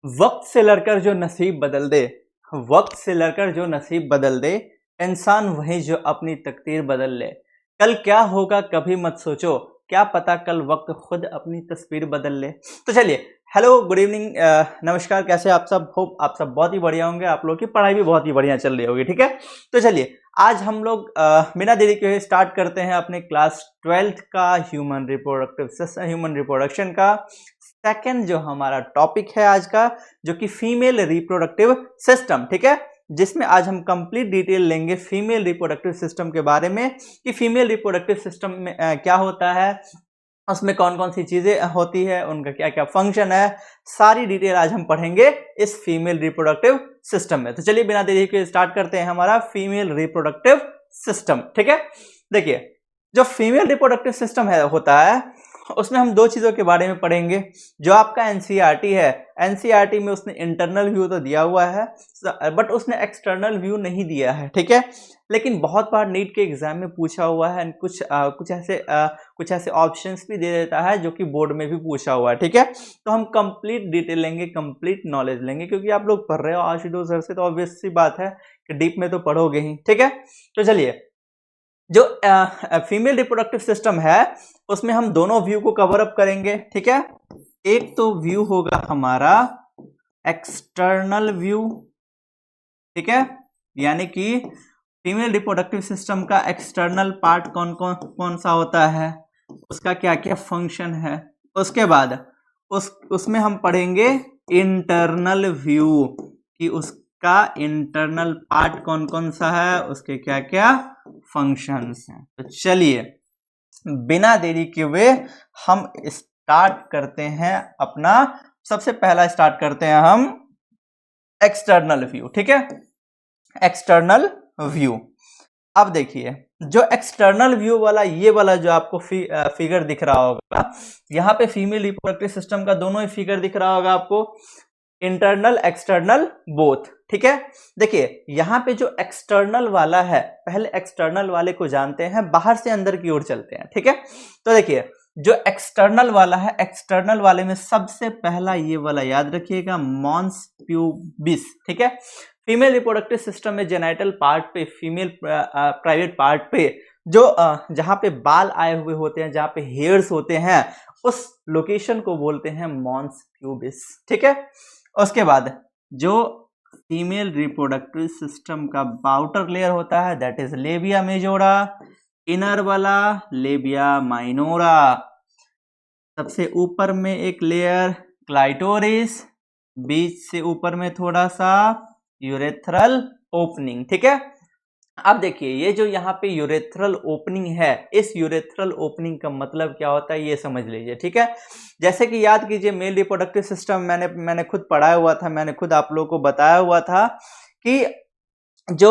वक्त से लड़कर जो नसीब बदल दे, वक्त से लड़कर जो नसीब बदल दे, इंसान वही जो अपनी तकदीर बदल ले। कल क्या होगा कभी मत सोचो, क्या पता कल वक्त खुद अपनी तस्वीर बदल ले। तो चलिए, हेलो गुड इवनिंग, नमस्कार, कैसे आप सब? होप आप सब बहुत ही बढ़िया होंगे, आप लोगों की पढ़ाई भी बहुत ही बढ़िया चल रही होगी। ठीक है, तो चलिए आज हम लोग बिना देरी के हुए स्टार्ट करते हैं अपने क्लास 12th का ह्यूमन रिप्रोडक्शन का सेकंड जो हमारा टॉपिक है आज का, जो कि फीमेल रिप्रोडक्टिव सिस्टम। ठीक है, जिसमें आज हम कंप्लीट डिटेल लेंगे फीमेल रिप्रोडक्टिव सिस्टम के बारे में कि फीमेल रिप्रोडक्टिव सिस्टम में क्या होता है, उसमें कौन कौन सी चीजें होती है, उनका क्या क्या फंक्शन है, सारी डिटेल आज हम पढ़ेंगे इस फीमेल रिप्रोडक्टिव सिस्टम में। तो चलिए बिना देरी के स्टार्ट करते हैं हमारा फीमेल रिप्रोडक्टिव सिस्टम। ठीक है, देखिए जो फीमेल रिप्रोडक्टिव सिस्टम है होता है, उसमें हम दो चीजों के बारे में पढ़ेंगे। जो आपका एनसीईआरटी है, एनसीईआरटी में उसने इंटरनल व्यू तो दिया हुआ है, बट उसने एक्सटर्नल व्यू नहीं दिया है। ठीक है, लेकिन बहुत बार नीट के एग्जाम में पूछा हुआ है, कुछ ऐसे ऑप्शंस भी दे देता है जो कि बोर्ड में भी पूछा हुआ है। ठीक है, तो हम कंप्लीट डिटेल लेंगे, कंप्लीट नॉलेज लेंगे, क्योंकि आप लोग पढ़ रहे हो आशुतोष सर से, तो ऑब्वियस सी बात है कि डीप में तो पढ़ोगे ही। ठीक है, तो चलिए जो फीमेल रिप्रोडक्टिव सिस्टम है उसमें हम दोनों व्यू को कवर अप करेंगे। ठीक है, एक तो व्यू होगा हमारा एक्सटर्नल व्यू। ठीक है, यानी कि फीमेल रिप्रोडक्टिव सिस्टम का एक्सटर्नल पार्ट कौन कौन कौन सा होता है, उसका क्या क्या फंक्शन है। उसके बाद उसमें हम पढ़ेंगे इंटरनल व्यू कि उसका इंटरनल पार्ट कौन कौन सा है, उसके क्या क्या फंक्शंस हैं। तो चलिए बिना देरी के हुए हम स्टार्ट करते हैं अपना, सबसे पहला स्टार्ट करते हैं हम एक्सटर्नल व्यू। ठीक है, एक्सटर्नल व्यू। अब देखिए जो एक्सटर्नल व्यू वाला, ये वाला जो आपको फिगर दिख रहा होगा, यहाँ पे फीमेल रिप्रोडक्टिव सिस्टम का दोनों ही फिगर दिख रहा होगा आपको, इंटरनल एक्सटर्नल बोथ। ठीक है, देखिए यहाँ पे जो एक्सटर्नल वाला है, पहले एक्सटर्नल वाले को जानते हैं, बाहर से अंदर की ओर चलते हैं। ठीक है, तो देखिए जो एक्सटर्नल वाला है, एक्सटर्नल वाले में सबसे पहला ये वाला याद रखिएगा, मॉन्स प्यूबिस। ठीक है, फीमेल रिप्रोडक्टिव सिस्टम में जेनाइटल पार्ट पे, फीमेल प्राइवेट पार्ट पे जो जहां पे बाल आए हुए होते हैं, जहां पे हेयर्स होते हैं, उस लोकेशन को बोलते हैं मॉन्स प्यूबिस। ठीक है, उसके बाद जो फीमेल रिप्रोडक्टिव सिस्टम का आउटर लेयर होता है, that is labia majora, inner वाला लेबिया माइनोरा, सबसे ऊपर में एक लेयर क्लाइटोरिस, बीच से ऊपर में थोड़ा सा यूरेथ्रल ओपनिंग। ठीक है, अब देखिए ये जो यहाँ पे यूरेथ्रल ओपनिंग है, इस यूरेथ्रल ओपनिंग का मतलब क्या होता है ये समझ लीजिए। ठीक है, जैसे कि याद कीजिए मेल रिप्रोडक्टिव सिस्टम मैंने खुद पढ़ाया हुआ था, मैंने खुद आप लोगों को बताया हुआ था कि जो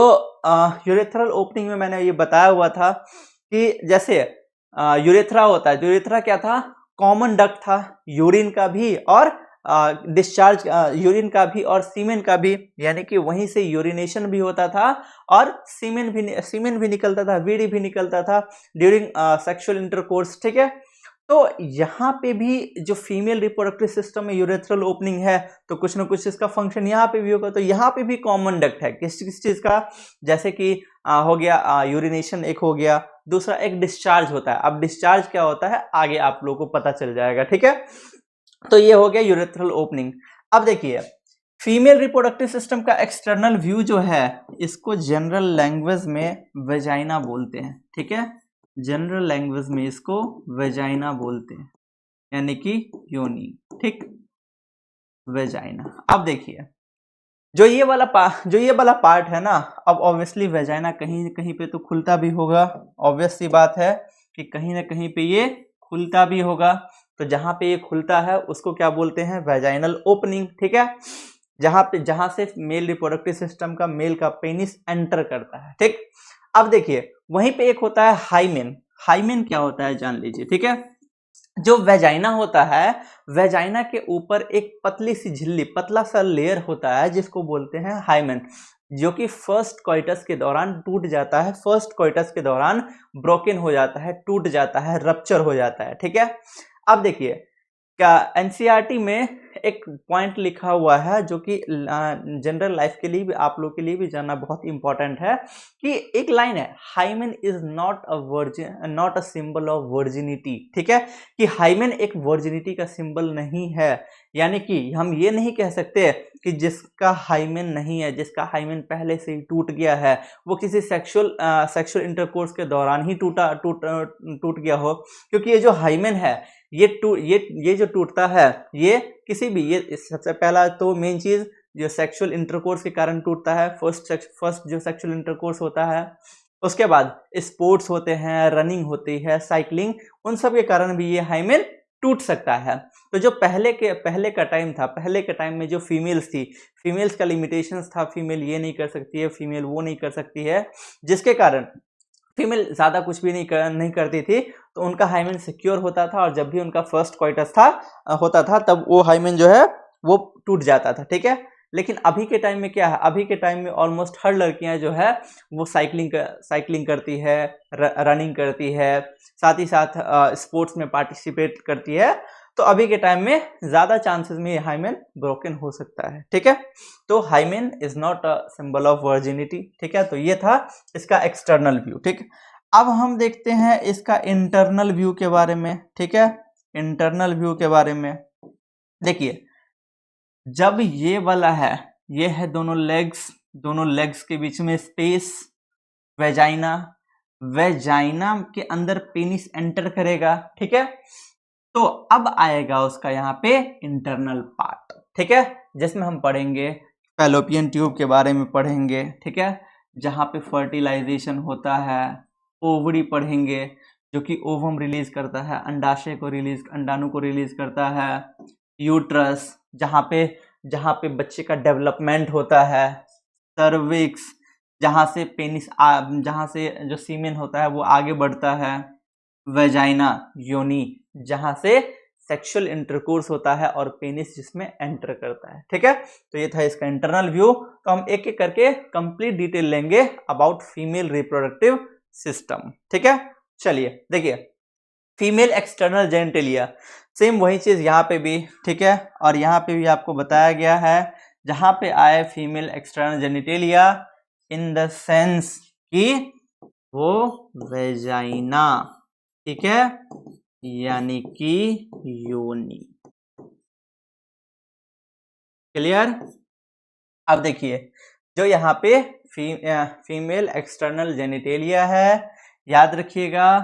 यूरेथ्रल ओपनिंग में मैंने ये बताया हुआ था कि जैसे यूरेथ्रा होता है, यूरेथ्रा क्या था, कॉमन डक्ट था यूरिन का भी और डिस्चार्ज, यूरिन का भी और सीमेन का भी, यानी कि वहीं से यूरिनेशन भी होता था और सीमेन भी निकलता था, वीडी भी निकलता था ड्यूरिंग सेक्सुअल इंटरकोर्स। ठीक है, तो यहाँ पे भी जो फीमेल रिप्रोडक्टिव सिस्टम में यूरेथ्रल ओपनिंग है, तो कुछ ना कुछ इसका फंक्शन यहाँ पे भी होगा। तो यहाँ पे भी कॉमन डक्ट है, किस किस चीज का, जैसे कि हो गया यूरिनेशन एक हो गया, दूसरा एक डिस्चार्ज होता है। अब डिस्चार्ज क्या होता है आगे आप लोगों को पता चल जाएगा। ठीक है, तो ये हो गया यूरेथ्रल ओपनिंग। अब देखिए फीमेल रिप्रोडक्टिव सिस्टम का एक्सटर्नल व्यू जो है, इसको जनरल लैंग्वेज में वेजाइना बोलते हैं। ठीक है, जनरल लैंग्वेज में इसको वेजाइना बोलते हैं, यानी कि योनी। ठीक, वेजाइना। अब देखिए जो ये वाला पार्ट है ना, अब ऑब्वियसली वेजाइना कहीं न कहीं पे तो खुलता भी होगा, ऑब्वियस सी बात है कि कहीं ना कहीं पे ये खुलता भी होगा। तो जहां पे ये खुलता है उसको क्या बोलते हैं, वेजाइनल ओपनिंग। ठीक है, जहां से मेल रिप्रोडक्टिव सिस्टम का, मेल का पेनिस एंटर करता है। ठीक, अब देखिए वहीं पे एक होता है हाइमेन। हाइमेन क्या होता है जान लीजिए। ठीक है, जो वेजाइना होता है, वेजाइना के ऊपर एक पतली सी झिल्ली, पतला सा लेयर होता है जिसको बोलते हैं हाइमेन, जो कि फर्स्ट कॉइटस के दौरान टूट जाता है, फर्स्ट कॉइटस के दौरान ब्रोकन हो जाता है, टूट जाता है, रप्चर हो जाता है। ठीक है, अब देखिए क्या एनसीईआरटी में एक पॉइंट लिखा हुआ है जो कि जनरल लाइफ के लिए भी, आप लोग के लिए भी जानना बहुत इंपॉर्टेंट है, कि एक लाइन है, hymen is not a virgin, not a symbol of virginity. ठीक है, कि हाइमेन एक वर्जिनिटी का सिंबल नहीं है, यानी कि हम ये नहीं कह सकते कि जिसका हाइमेन नहीं है, जिसका हाइमेन पहले से ही टूट गया है, वो किसी सेक्सुअल इंटरकोर्स के दौरान ही टूट गया हो, क्योंकि ये जो हाइमेन है ये जो टूटता है, ये किसी भी, ये सबसे पहला तो मेन चीज जो सेक्सुअल इंटरकोर्स के कारण टूटता है, फर्स्ट जो सेक्सुअल इंटरकोर्स होता है, उसके बाद स्पोर्ट्स होते हैं, रनिंग होती है, साइकिलिंग, उन सब के कारण भी ये हाइमेन टूट सकता है। तो जो पहले का टाइम था, पहले के टाइम में जो फीमेल्स थी, फीमेल्स का लिमिटेशंस था, फीमेल ये नहीं कर सकती है, फीमेल वो नहीं कर सकती है, जिसके कारण फीमेल ज़्यादा कुछ भी नहीं करती थी, तो उनका हाइमेन सिक्योर होता था, और जब भी उनका फर्स्ट क्वाइटस होता था तब वो हाइमेन जो है वो टूट जाता था। ठीक है, लेकिन अभी के टाइम में क्या है, अभी के टाइम में ऑलमोस्ट हर लड़कियां जो है वो साइकिलिंग करती है, रनिंग करती है, साथ ही साथ स्पोर्ट्स में पार्टिसिपेट करती है, तो अभी के टाइम में ज़्यादा चांसेस में ये हाइमेन ब्रोकन हो सकता है। ठीक है, तो hymen is not a symbol of virginity. ठीक है, तो ये था इसका एक्सटर्नल व्यू। ठीक, अब हम देखते हैं इसका इंटरनल व्यू के बारे में। ठीक है, इंटरनल व्यू के बारे में देखिए, जब ये वाला है, ये है दोनों लेग्स के बीच में स्पेस, वेजाइना, वेजाइना के अंदर पेनिस एंटर करेगा। ठीक है, तो अब आएगा उसका यहाँ पे इंटरनल पार्ट। ठीक है, जिसमें हम पढ़ेंगे फैलोपियन ट्यूब के बारे में पढ़ेंगे। ठीक है, जहाँ पे फर्टिलाइजेशन होता है, ओवरी पढ़ेंगे जो कि ओवम रिलीज करता है, अंडाणु को रिलीज करता है, यूट्रस जहाँ पे बच्चे का डेवलपमेंट होता है, सर्विक्स जहाँ से जो सीमेन होता है वो आगे बढ़ता है, वेजाइना योनि जहाँ से सेक्सुअल इंटरकोर्स होता है, और पेनिस जिसमें एंटर करता है। ठीक है, तो ये था इसका इंटरनल व्यू। तो हम एक एक करके कंप्लीट डिटेल लेंगे अबाउट फीमेल रिप्रोडक्टिव सिस्टम। ठीक है, चलिए देखिए, फीमेल एक्सटर्नल जेनिटेलिया, सेम वही चीज यहाँ पे भी। ठीक है, और यहाँ पे भी आपको बताया गया है, जहाँ पे आए female external genitalia in the sense कि वो वेजाइना, ठीक है, यानी कि योनि। क्लियर? अब देखिए, जो यहाँ पे फीमेल एक्सटर्नल जेनिटेलिया है, याद रखिएगा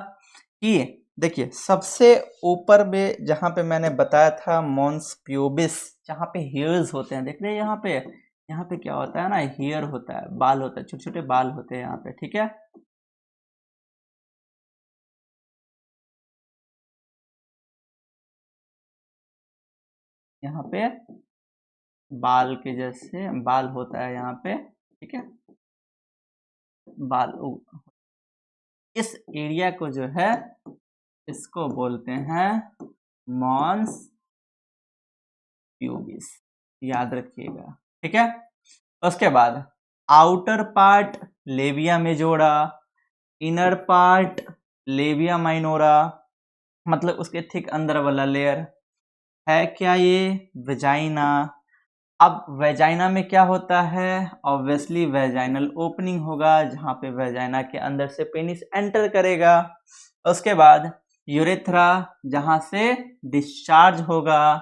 कि देखिए सबसे ऊपर में जहाँ पे मैंने बताया था मॉन्स प्यूबिस, जहाँ पे हेयर्स होते हैं, देख रहे हैं यहाँ पे क्या होता है ना, हेयर होता है, बाल होता है, छोटे छोटे बाल होते हैं यहाँ पे। ठीक है, यहाँ पे बाल के जैसे बाल होता है यहाँ पे। ठीक है, बाल, इस एरिया को जो है इसको बोलते हैं मॉन्स प्यूबिस, याद रखिएगा। ठीक है, उसके बाद outer part labia majora, inner part labia minora, मतलब उसके ठीक अंदर वाला लेयर है क्या, ये वेजाइना। अब वेजाइना में क्या होता है, ऑब्वियसली वेजाइनल ओपनिंग होगा, जहाँ पे वेजाइना के अंदर से पेनिस एंटर करेगा। उसके बाद यूरेथ्रा, जहाँ से डिस्चार्ज होगा।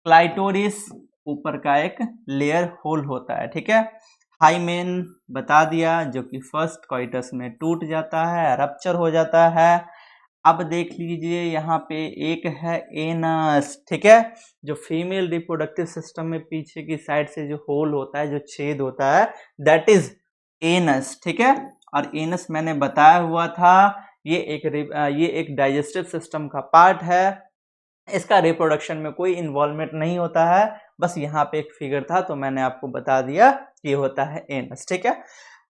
क्लाइटोरिस, ऊपर का एक लेयर होल होता है। ठीक है, हाइमेन बता दिया, जो कि फर्स्ट कॉइटस में टूट जाता है, रप्चर हो जाता है। अब देख लीजिए यहाँ पे एक है एनस। ठीक है, जो फीमेल रिप्रोडक्टिव सिस्टम में पीछे की साइड से जो होल होता है, जो छेद होता है, दैट इज एनस। ठीक है, और एनस मैंने बताया हुआ था, ये एक डाइजेस्टिव सिस्टम का पार्ट है, इसका रिप्रोडक्शन में कोई इन्वॉल्वमेंट नहीं होता है, बस यहाँ पे एक फिगर था तो मैंने आपको बता दिया कि होता है एनस। ठीक है,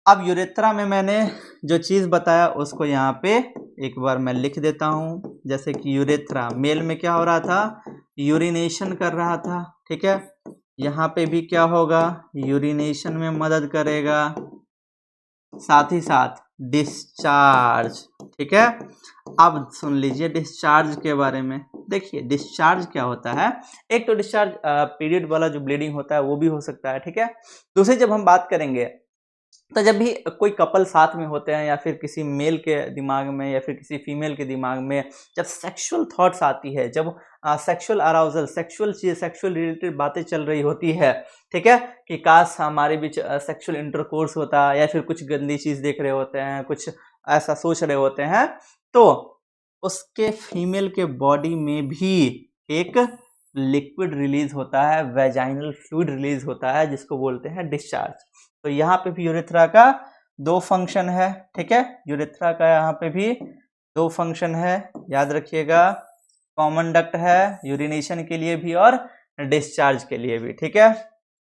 अब यूरेथ्रा में मैंने जो चीज़ बताया उसको यहाँ पे एक बार मैं लिख देता हूँ, जैसे कि यूरेथ्रा मेल में क्या हो रहा था, यूरिनेशन कर रहा था। ठीक है, यहाँ पे भी क्या होगा, यूरिनेशन में मदद करेगा, साथ ही साथ डिस्चार्ज। ठीक है, अब सुन लीजिए डिस्चार्ज के बारे में। देखिए डिस्चार्ज क्या होता है, एक तो डिस्चार्ज पीरियड वाला जो ब्लीडिंग होता है वो भी हो सकता है, ठीक है। दूसरी जब हम बात करेंगे तो जब भी कोई कपल साथ में होते हैं या फिर किसी मेल के दिमाग में या फिर किसी फीमेल के दिमाग में जब सेक्सुअल थॉट्स आती है, जब सेक्सुअल अराउजल, सेक्सुअल चीज, सेक्सुअल रिलेटेड बातें चल रही होती है, ठीक है, कि काश हमारे बीच सेक्सुअल इंटरकोर्स होता, या फिर कुछ गंदी चीज देख रहे होते हैं, कुछ ऐसा सोच रहे होते हैं, तो उसके फीमेल के बॉडी में भी एक लिक्विड रिलीज होता है, वेजाइनल फ्लूइड रिलीज होता है, जिसको बोलते हैं डिस्चार्ज। तो यहाँ पे भी यूरेथ्रा का दो फंक्शन है, ठीक है, यूरेथ्रा का यहाँ पे भी दो फंक्शन है, याद रखिएगा। कॉमन डक्ट है यूरिनेशन के लिए भी और डिस्चार्ज के लिए भी, ठीक है।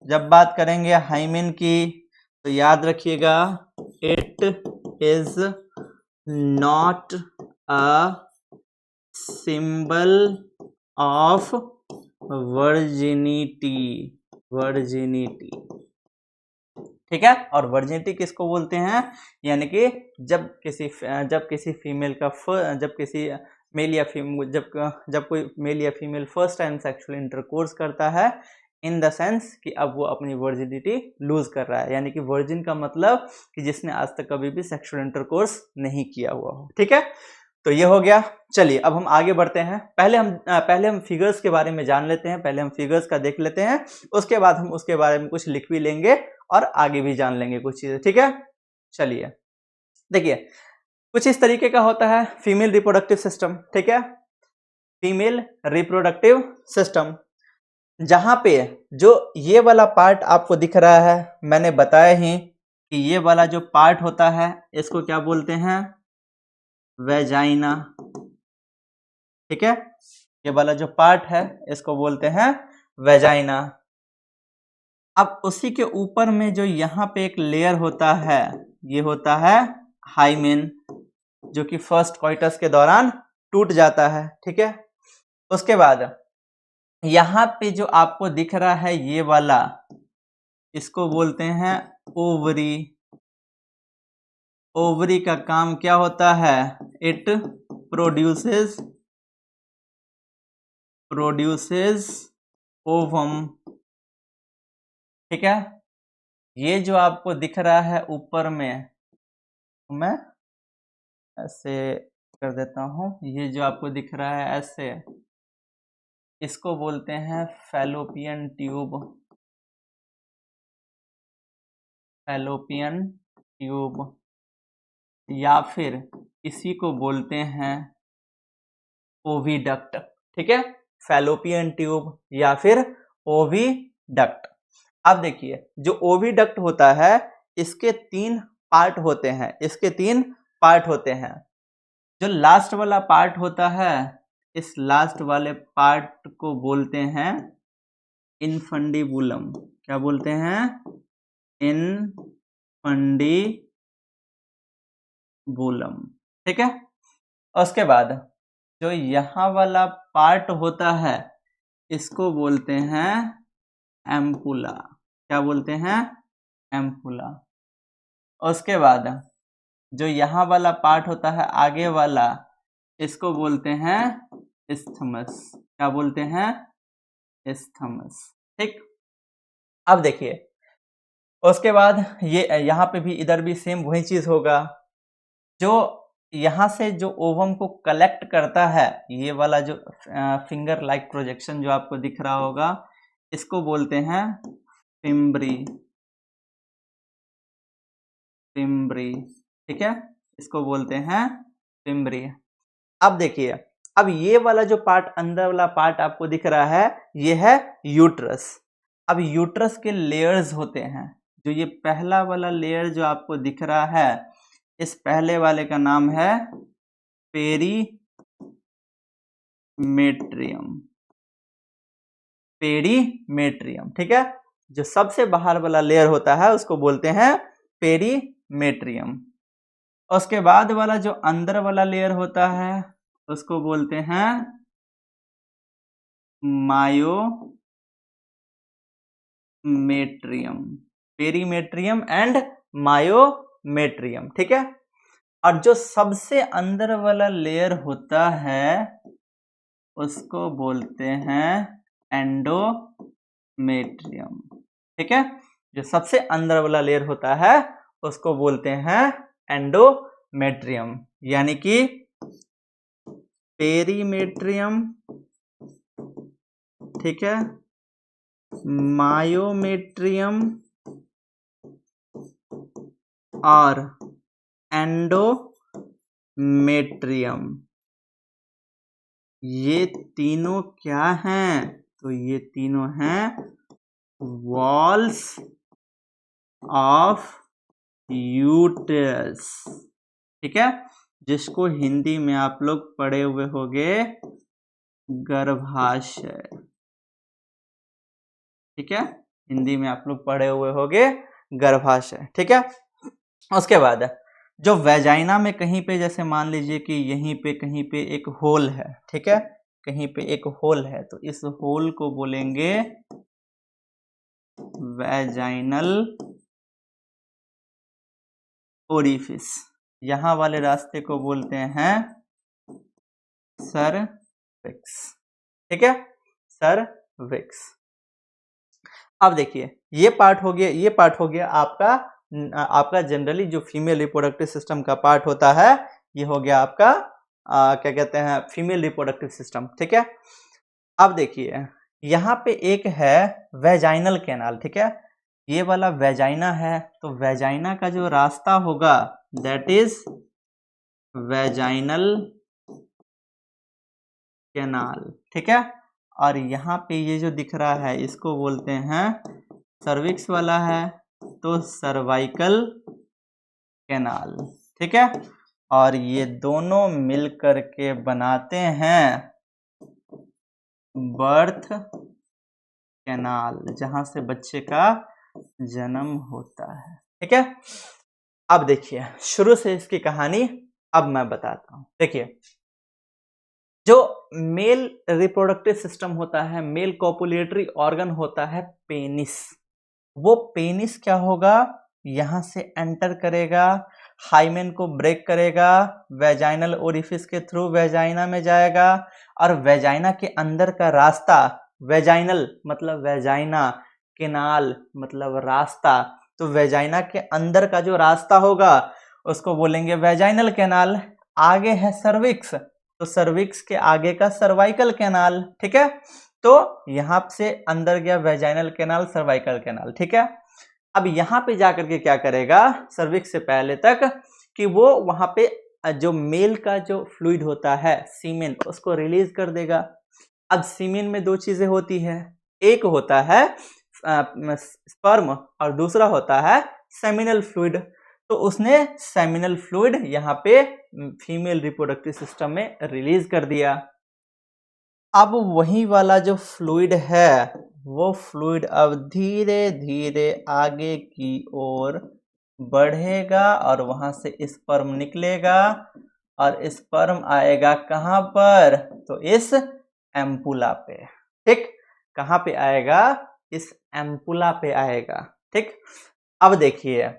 जब बात करेंगे हाइमेन की तो याद रखिएगा, it is not a symbol of virginity, virginity, ठीक है। और वर्जिनिटी किसको बोलते हैं, यानी कि जब किसी फीमेल का जब किसी मेल या फीमेल जब कोई मेल या female first time sexual intercourse करता है, इन द सेंस कि अब वो अपनी वर्जिनिटी लूज कर रहा है, यानी कि वर्जिन का मतलब कि जिसने आज तक कभी भी सेक्सुअल इंटरकोर्स नहीं किया हुआ हो, ठीक है। तो ये हो गया। चलिए अब हम आगे बढ़ते हैं। पहले हम फिगर्स के बारे में जान लेते हैं, पहले हम फिगर्स का देख लेते हैं, उसके बाद हम उसके बारे में कुछ लिख भी लेंगे और आगे भी जान लेंगे कुछ चीजें, ठीक है। चलिए देखिए, कुछ इस तरीके का होता है फीमेल रिप्रोडक्टिव सिस्टम, ठीक है, फीमेल रिप्रोडक्टिव सिस्टम, जहां पे जो ये वाला पार्ट आपको दिख रहा है, मैंने बताया ही कि ये वाला जो पार्ट होता है इसको क्या बोलते हैं, वेजाइना, ठीक है। ये वाला जो पार्ट है इसको बोलते हैं वेजाइना। अब उसी के ऊपर में जो यहाँ पे एक लेयर होता है, ये होता है हाइमेन, जो कि फर्स्ट कॉइटस के दौरान टूट जाता है, ठीक है। उसके बाद यहाँ पे जो आपको दिख रहा है ये वाला, इसको बोलते हैं ओवरी। ओवरी का काम क्या होता है, इट प्रोड्यूसेस ओवम, ठीक है। ये जो आपको दिख रहा है ऊपर में, मैं ऐसे कर देता हूं, ये जो आपको दिख रहा है ऐसे, इसको बोलते हैं फैलोपियन ट्यूब, फैलोपियन ट्यूब, या फिर इसी को बोलते हैं ओविडक्ट, ठीक है, फैलोपियन ट्यूब या फिर ओविडक्ट। अब देखिए जो ओविडक्ट होता है इसके तीन पार्ट होते हैं, इसके तीन पार्ट होते हैं। जो लास्ट वाला पार्ट होता है, इस लास्ट वाले पार्ट को बोलते हैं इनफंडिबुलम, क्या बोलते हैं, इनफंडिबुलम, ठीक है। उसके बाद जो यहाँ वाला पार्ट होता है इसको बोलते हैं एम्पुला, क्या बोलते हैं, एम्पुला। उसके बाद जो यहाँ वाला पार्ट होता है आगे वाला, इसको बोलते हैं इस्थमस, क्या बोलते हैं, इस्थमस, ठीक। अब देखिए उसके बाद ये यहाँ पे भी इधर भी सेम वही चीज होगा, जो यहाँ से जो ओवम को कलेक्ट करता है, ये वाला जो फिंगर लाइक प्रोजेक्शन जो आपको दिख रहा होगा, इसको बोलते हैं फिम्ब्री, फिम्ब्री, ठीक है, इसको बोलते हैं फिम्ब्री। अब देखिए, अब ये वाला जो पार्ट, अंदर वाला पार्ट आपको दिख रहा है, ये है यूट्रस। अब यूट्रस के लेयर्स होते हैं, जो ये पहला वाला लेयर जो आपको दिख रहा है, इस पहले वाले का नाम है पेरीमेट्रियम, पेरीमेट्रियम, ठीक है। जो सबसे बाहर वाला लेयर होता है उसको बोलते हैं पेरीमेट्रियम। उसके बाद वाला जो अंदर वाला लेयर होता है उसको बोलते हैं मायोमेट्रियम, पेरीमेट्रियम एंड मायोमेट्रियम, ठीक है। और जो सबसे अंदर वाला लेयर होता है उसको बोलते हैं एंडोमेट्रियम। ठीक है, जो सबसे अंदर वाला लेयर होता है उसको बोलते हैं एंडोमेट्रियम, यानी कि पेरीमेट्रियम, ठीक है, मायोमेट्रियम और एंडोमेट्रियम। ये तीनों क्या हैं? तो ये तीनों हैं वॉल्स ऑफ यूट्रस। ठीक है, जिसको हिंदी में आप लोग पढ़े हुए होंगे गर्भाशय। ठीक है, हिंदी में आप लोग पढ़े हुए होंगे गर्भाशय। ठीक है, उसके बाद जो वेजाइना में कहीं पे, जैसे मान लीजिए कि यहीं पे कहीं पे एक होल है, ठीक है, कहीं पे एक होल है, तो इस होल को बोलेंगे वेजाइनल ओरिफिस। यहां वाले रास्ते को बोलते हैं सर्विक्स। ठीक है, सर्विक्स। अब देखिए, ये पार्ट हो गया, ये पार्ट हो गया आपका जनरली जो फीमेल रिप्रोडक्टिव सिस्टम का पार्ट होता है, ये हो गया आपका क्या कहते हैं, फीमेल रिप्रोडक्टिव सिस्टम। ठीक है, अब देखिए यहाँ पे एक है वेजाइनल कैनाल। ठीक है, ये वाला वेजाइना है, तो वेजाइना का जो रास्ता होगा दैट इज वेजाइनल कैनाल। ठीक है, और यहाँ पे ये जो दिख रहा है इसको बोलते हैं सर्विक्स वाला है, तो सर्वाइकल कैनाल। ठीक है, और ये दोनों मिल करके बनाते हैं बर्थ कैनाल, जहां से बच्चे का जन्म होता है। ठीक है, अब देखिए शुरू से इसकी कहानी अब मैं बताता हूं। देखिए, जो मेल रिप्रोडक्टिव सिस्टम होता है, मेल कॉपुलेटरी ऑर्गन होता है पेनिस, वो पेनिस क्या होगा, यहां से एंटर करेगा, हाइमेन को ब्रेक करेगा, वेजाइनल ओरिफिस के थ्रू वेजाइना में जाएगा, और वेजाइना के अंदर का रास्ता, वेजाइनल मतलब वेजाइना, केनाल मतलब रास्ता, तो वेजाइना के अंदर का जो रास्ता होगा उसको बोलेंगे वेजाइनल कैनाल। आगे है सर्विक्स, तो सर्विक्स के आगे का सर्वाइकल कैनाल। ठीक है, तो यहां से अंदर गया वेजाइनल कैनाल, सर्वाइकल कैनाल। ठीक है, अब यहां पे जाकर के क्या करेगा सर्विक्स से पहले तक, कि वो वहां पे जो मेल का जो फ्लूइड होता है सीमेन, उसको रिलीज कर देगा। अब सीमेन में दो चीजें होती है, एक होता है स्पर्म और दूसरा होता है सेमिनल फ्लूइड। तो उसने सेमिनल फ्लूइड यहाँ पे फीमेल रिप्रोडक्टिव सिस्टम में रिलीज कर दिया। अब वही वाला जो फ्लूइड है वो फ्लूइड अब धीरे धीरे आगे की ओर बढ़ेगा और वहां से स्पर्म निकलेगा, और स्पर्म आएगा कहां पर, तो इस एम्पुला पे। ठीक, कहां पे आएगा, इस एम्पुला पे आएगा। ठीक, अब देखिए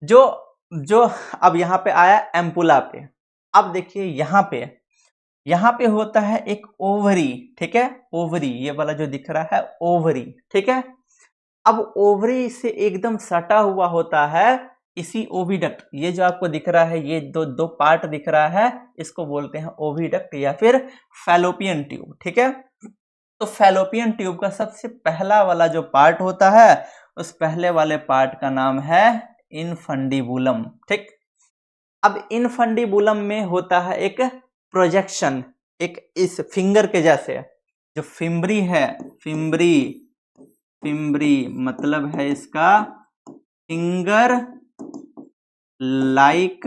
जो जो अब यहाँ पे आया एम्पुला पे। अब देखिए यहाँ पे होता है एक ओवरी। ठीक है, ओवरी, ये वाला जो दिख रहा है ओवरी। ठीक है, अब ओवरी से एकदम सटा हुआ होता है इसी ओविडक्ट, ये जो आपको दिख रहा है, ये दो पार्ट दिख रहा है, इसको बोलते हैं ओविडक्ट या फिर फैलोपियन ट्यूब। ठीक है, तो फैलोपियन ट्यूब का सबसे पहला वाला जो पार्ट होता है, उस पहले वाले पार्ट का नाम है इनफंडिबुलम। ठीक, अब इनफंडिबुलम में होता है एक प्रोजेक्शन, एक इस फिंगर के जैसे जो फिम्बरी है, फिम्बरी मतलब है इसका फिंगर लाइक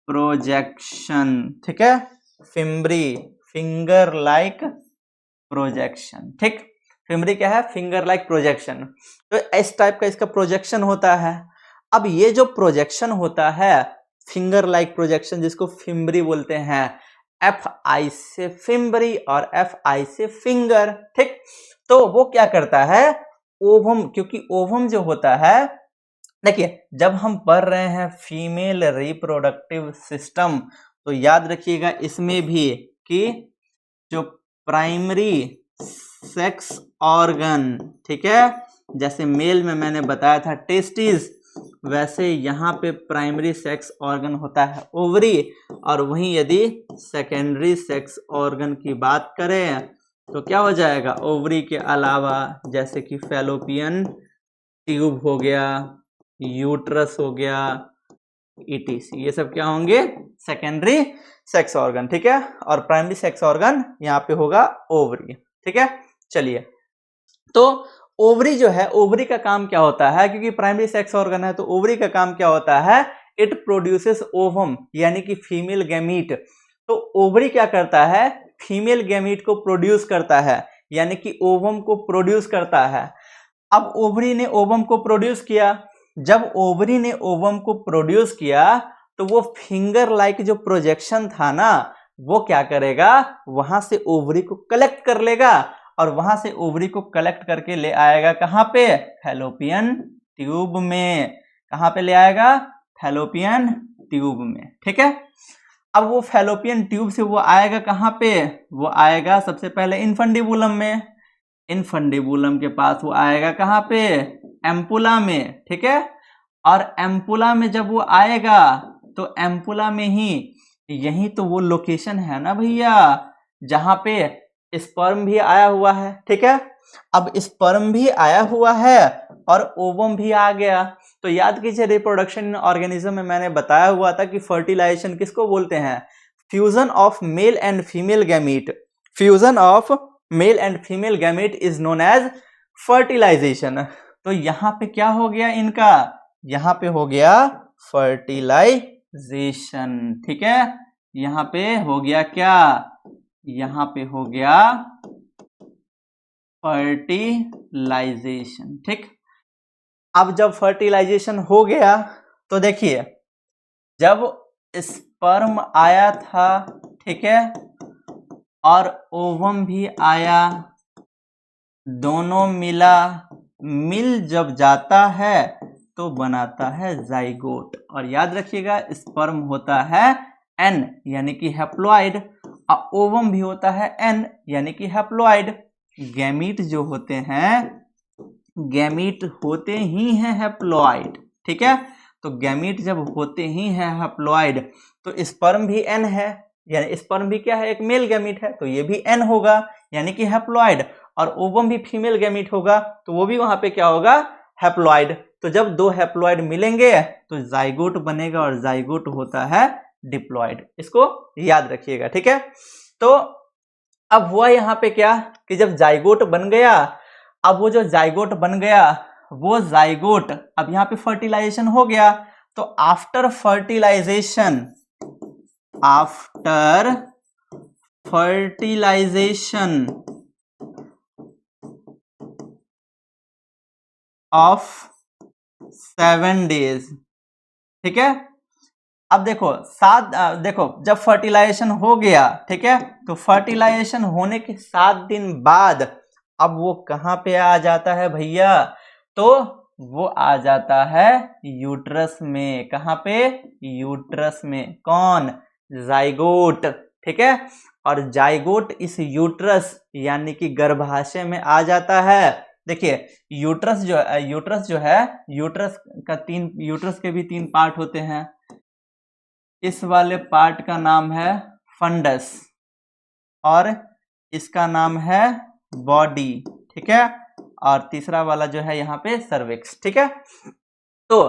प्रोजेक्शन। ठीक है, फिम्बरी फिंगर लाइक प्रोजेक्शन। ठीक, फिम्बरी क्या है, फिंगर लाइक प्रोजेक्शन। तो इस टाइप का इसका प्रोजेक्शन होता है। अब ये जो प्रोजेक्शन होता है फिंगर लाइक प्रोजेक्शन, जिसको फिम्बरी बोलते हैं, एफ आई से फिम्बरी और एफ आई से फिंगर। ठीक, तो वो क्या करता है, ओवम, क्योंकि ओवम जो होता है देखिए जब हम पढ़ रहे हैं फीमेल रिप्रोडक्टिव सिस्टम, तो याद रखिएगा इसमें भी कि जो प्राइमरी सेक्स ऑर्गन, ठीक है, जैसे मेल में मैंने बताया था टेस्टिस, वैसे यहाँ पे प्राइमरी सेक्स ऑर्गन होता है ओवरी। और वहीं यदि सेकेंडरी सेक्स ऑर्गन की बात करें तो क्या हो जाएगा, ओवरी के अलावा जैसे कि फैलोपियन ट्यूब हो गया, यूट्रस हो गया, ईटीसी, ये सब क्या होंगे, सेकेंडरी सेक्स ऑर्गन, ठीक है। और प्राइमरी सेक्स ऑर्गन यहाँ पे होगा ओवरी, ठीक है। चलिए, तो ओवरी जो है, ओवरी का काम क्या होता है, क्योंकि प्राइमरी सेक्स ऑर्गन है तो ओवरी का काम क्या होता है, इट प्रोड्यूसेस ओवम यानी कि फीमेल गैमीट। तो ओवरी क्या करता है, फीमेल गैमीट को प्रोड्यूस करता है, यानी कि ओवम को प्रोड्यूस करता है। अब ओवरी ने ओवम को प्रोड्यूस किया, जब ओवरी ने ओवम को प्रोड्यूस किया तो वो फिंगर लाइक जो प्रोजेक्शन था ना, वो क्या करेगा, वहां से ओवरी को कलेक्ट कर लेगा और वहां से ओवरी को कलेक्ट करके ले आएगा कहां पे, फैलोपियन ट्यूब में। कहां पे ले आएगा, फैलोपियन ट्यूब में, ठीक है। अब वो फैलोपियन ट्यूब से वो आएगा कहां पे, वो आएगा सबसे पहले इनफंडिबुलम में, इनफंडिबुलम के पास वो आएगा कहां पे, एम्पुला में, ठीक है। और एम्पुला में जब वो आएगा तो एम्पुला में ही, यही तो वो लोकेशन है ना भैया जहां पे स्पर्म भी आया हुआ है, ठीक है। अब स्पर्म भी आया हुआ है और ओवम भी आ गया। तो याद कीजिए रिप्रोडक्शन ऑर्गेनिज्म में मैंने बताया हुआ था कि फर्टिलाइजेशन किसको बोलते हैं, fusion of male and female gamete. Fusion of male and female gamete is known as fertilisation. तो यहां पे क्या हो गया इनका, यहां पे हो गया फर्टिलाइजेशन, ठीक है। यहां पे हो गया क्या, यहां पे हो गया फर्टिलाइजेशन, ठीक। अब जब फर्टिलाइजेशन हो गया तो देखिए, जब स्पर्म आया था, ठीक है, और ओवम भी आया, दोनों मिल जब जाता है तो बनाता है जाइगोट। और याद रखिएगा स्पर्म होता है एन यानी कि हैप्लॉइड, और ओवम भी होता है एन यानी कि हैप्लॉइड। गैमीट जो होते हैं, गैमीट होते ही हैं हैप्लॉइड, ठीक है। तो गैमीट जब होते ही हैं हैप्लॉइड तो स्पर्म भी एन है, यानी स्पर्म भी क्या है, एक मेल गैमीट है, तो ये भी एन होगा यानी कि हैप्लॉइड। और ओवम भी फीमेल गैमीट होगा तो वो भी वहां पे क्या होगा, हैप्लॉइड। तो जब दो हैप्लॉइड मिलेंगे तो जाइगोट बनेगा और जाइगोट होता है डिप्लॉइड, इसको याद रखिएगा, ठीक है। तो अब हुआ यहां पे क्या कि जब जाइगोट बन गया, अब वो जो जाइगोट बन गया वो जाइगोट, अब यहां पे फर्टिलाइजेशन हो गया, तो after fertilisation, after fertilisation of 7 days, ठीक है। अब देखो देखो जब फर्टिलाइजेशन हो गया, ठीक है, तो फर्टिलाइजेशन होने के 7 दिन बाद अब वो कहां पे आ जाता है भैया, तो वो आ जाता है यूट्रस में। कहां पे, यूट्रस में। कौन, जाइगोट, ठीक है। और जाइगोट इस यूट्रस यानी कि गर्भाशय में आ जाता है। देखिए यूट्रस जो है, यूट्रस के भी 3 पार्ट होते हैं। इस वाले पार्ट का नाम है फंडस और इसका नाम है बॉडी, ठीक है। और तीसरा वाला जो है यहाँ पे सर्विक्स, ठीक है। तो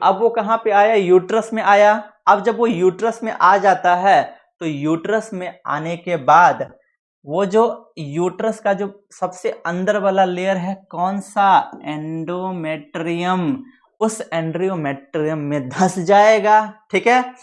अब वो कहां पे आया, यूट्रस में आया। अब जब वो यूट्रस में आ जाता है तो यूट्रस में आने के बाद वो जो यूट्रस का जो सबसे अंदर वाला लेयर है कौन सा, एंडोमेट्रियम, उस एंड्रियोमेट्रियम में धंस जाएगा, ठीक है।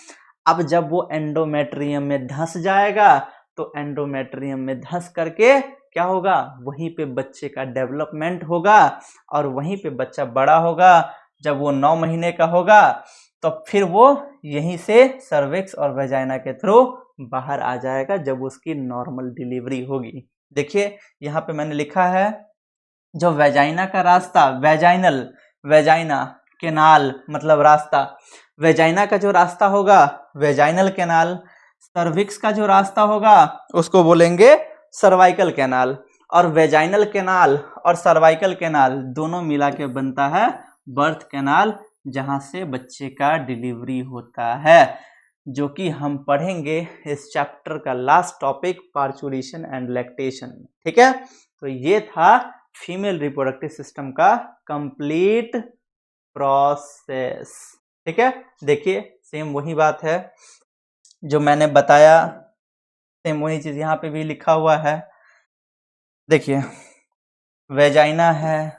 अब जब वो एंडोमेट्रियम में धंस जाएगा तो एंडोमेट्रियम में धंस करके क्या होगा, वहीं पे बच्चे का डेवलपमेंट होगा और वहीं पे बच्चा बड़ा होगा। जब वो 9 महीने का होगा तो फिर वो यहीं से सर्विक्स और वेजाइना के थ्रू बाहर आ जाएगा जब उसकी नॉर्मल डिलीवरी होगी। देखिए यहाँ पे मैंने लिखा है जो वेजाइना का रास्ता, वेजाइना केनाल मतलब रास्ता, वेजाइना का जो रास्ता होगा वेजाइनल केनाल, सर्विक्स का जो रास्ता होगा उसको बोलेंगे सर्वाइकल केनाल, और वेजाइनल केनाल और सर्वाइकल केनाल दोनों मिला के बनता है बर्थ केनाल, जहां से बच्चे का डिलीवरी होता है, जो कि हम पढ़ेंगे इस चैप्टर का last topic parturition and lactation. ठीक है, तो ये था फीमेल रिप्रोडक्टिव सिस्टम का कंप्लीट प्रोसेस। ठीक है, देखिए सेम वही बात है जो मैंने बताया, सेम वही चीज यहाँ पे भी लिखा हुआ है। देखिए वेजाइना है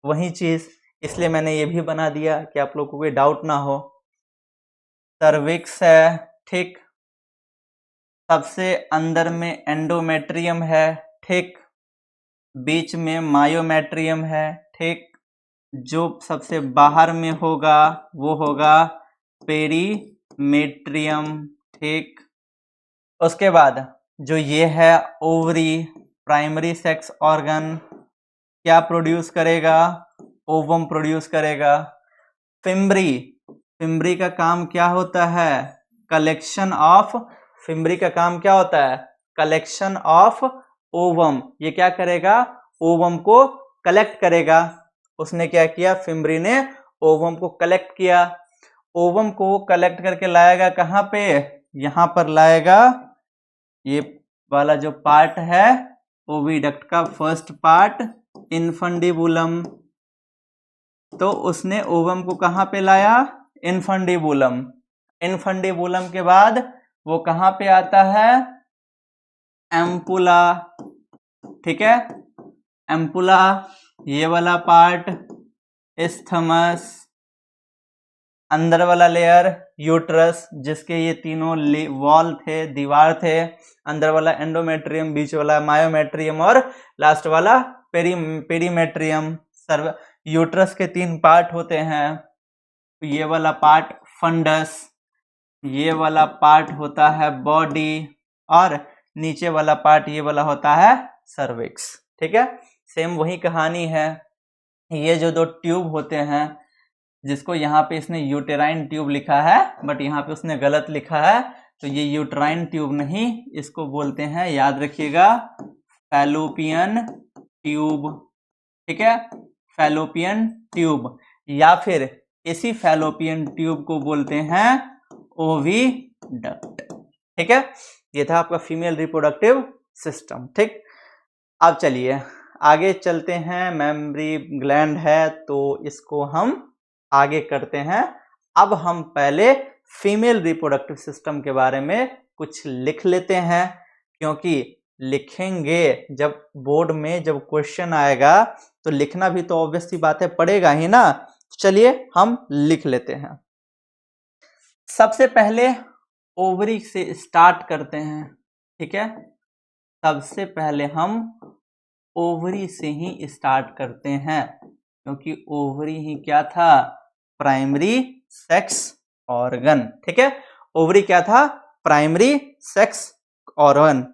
वही चीज, इसलिए मैंने ये भी बना दिया कि आप लोगों को कोई डाउट ना हो। सर्विक्स है, ठीक, सबसे अंदर में एंडोमेट्रियम है, ठीक, बीच में मायोमेट्रियम है, ठीक, जो सबसे बाहर में होगा वो होगा पेरीमेट्रियम, ठीक। उसके बाद जो ये है ओवरी, प्राइमरी सेक्स ऑर्गन, क्या प्रोड्यूस करेगा, ओवम प्रोड्यूस करेगा। फिम्बरी, फिम्बरी का काम क्या होता है, कलेक्शन ऑफ, फिम्बरी का काम क्या होता है, कलेक्शन ऑफ ओवम, ये क्या करेगा, ओवम को कलेक्ट करेगा। उसने क्या किया, फिम्बरी ने ओवम को कलेक्ट किया, ओवम को कलेक्ट करके लाएगा कहाँ पे, यहाँ पर लाएगा, ये वाला जो पार्ट है ओविडक्ट का फर्स्ट पार्ट इनफंडिबुलम, तो उसने ओवम को कहाँ पे लाया, इनफंडिबुलम, इनफंडिबुलम के बाद वो कहाँ पे आता है, एम्पुला, ठीक है, एम्पुला, ये वाला पार्ट इस्थमस, अंदर वाला लेयर यूट्रस, जिसके ये तीनों वॉल थे, दीवार थे, अंदर वाला एंडोमेट्रियम, बीच वाला मायोमेट्रियम और लास्ट वाला पेरीमेट्रियम। सर्व यूट्रस के 3 पार्ट होते हैं, ये वाला पार्ट फंडस, ये वाला पार्ट होता है बॉडी, और नीचे वाला पार्ट ये वाला होता है सर्विक्स। ठीक है, सेम वही कहानी है। ये जो 2 ट्यूब होते हैं, जिसको यहाँ पे इसने यूटेराइन ट्यूब लिखा है बट यहाँ पे उसने गलत लिखा है, तो ये यूटेराइन ट्यूब नहीं, इसको बोलते हैं, याद रखिएगा, फैलोपियन ट्यूब। ठीक है, फैलोपियन ट्यूब, या फिर इसी फैलोपियन ट्यूब को बोलते हैं ओविडक्ट। ठीक है, ये था आपका फीमेल रिप्रोडक्टिव सिस्टम। ठीक, अब चलिए आगे चलते हैं। मेमरी ग्लैंड है तो इसको हम आगे करते हैं। अब हम पहले फीमेल रिप्रोडक्टिव सिस्टम के बारे में कुछ लिख लेते हैं, क्योंकि लिखेंगे जब बोर्ड में, जब क्वेश्चन आएगा तो लिखना भी तो ऑब्वियस सी बात है, पड़ेगा ही ना। चलिए हम लिख लेते हैं। सबसे पहले ओवरी से स्टार्ट करते हैं। ठीक है, सबसे पहले हम ओवरी से ही स्टार्ट करते हैं, क्योंकि ओवरी ही क्या था, प्राइमरी सेक्स ऑर्गन। ठीक है, ओवरी क्या था, primary sex organ.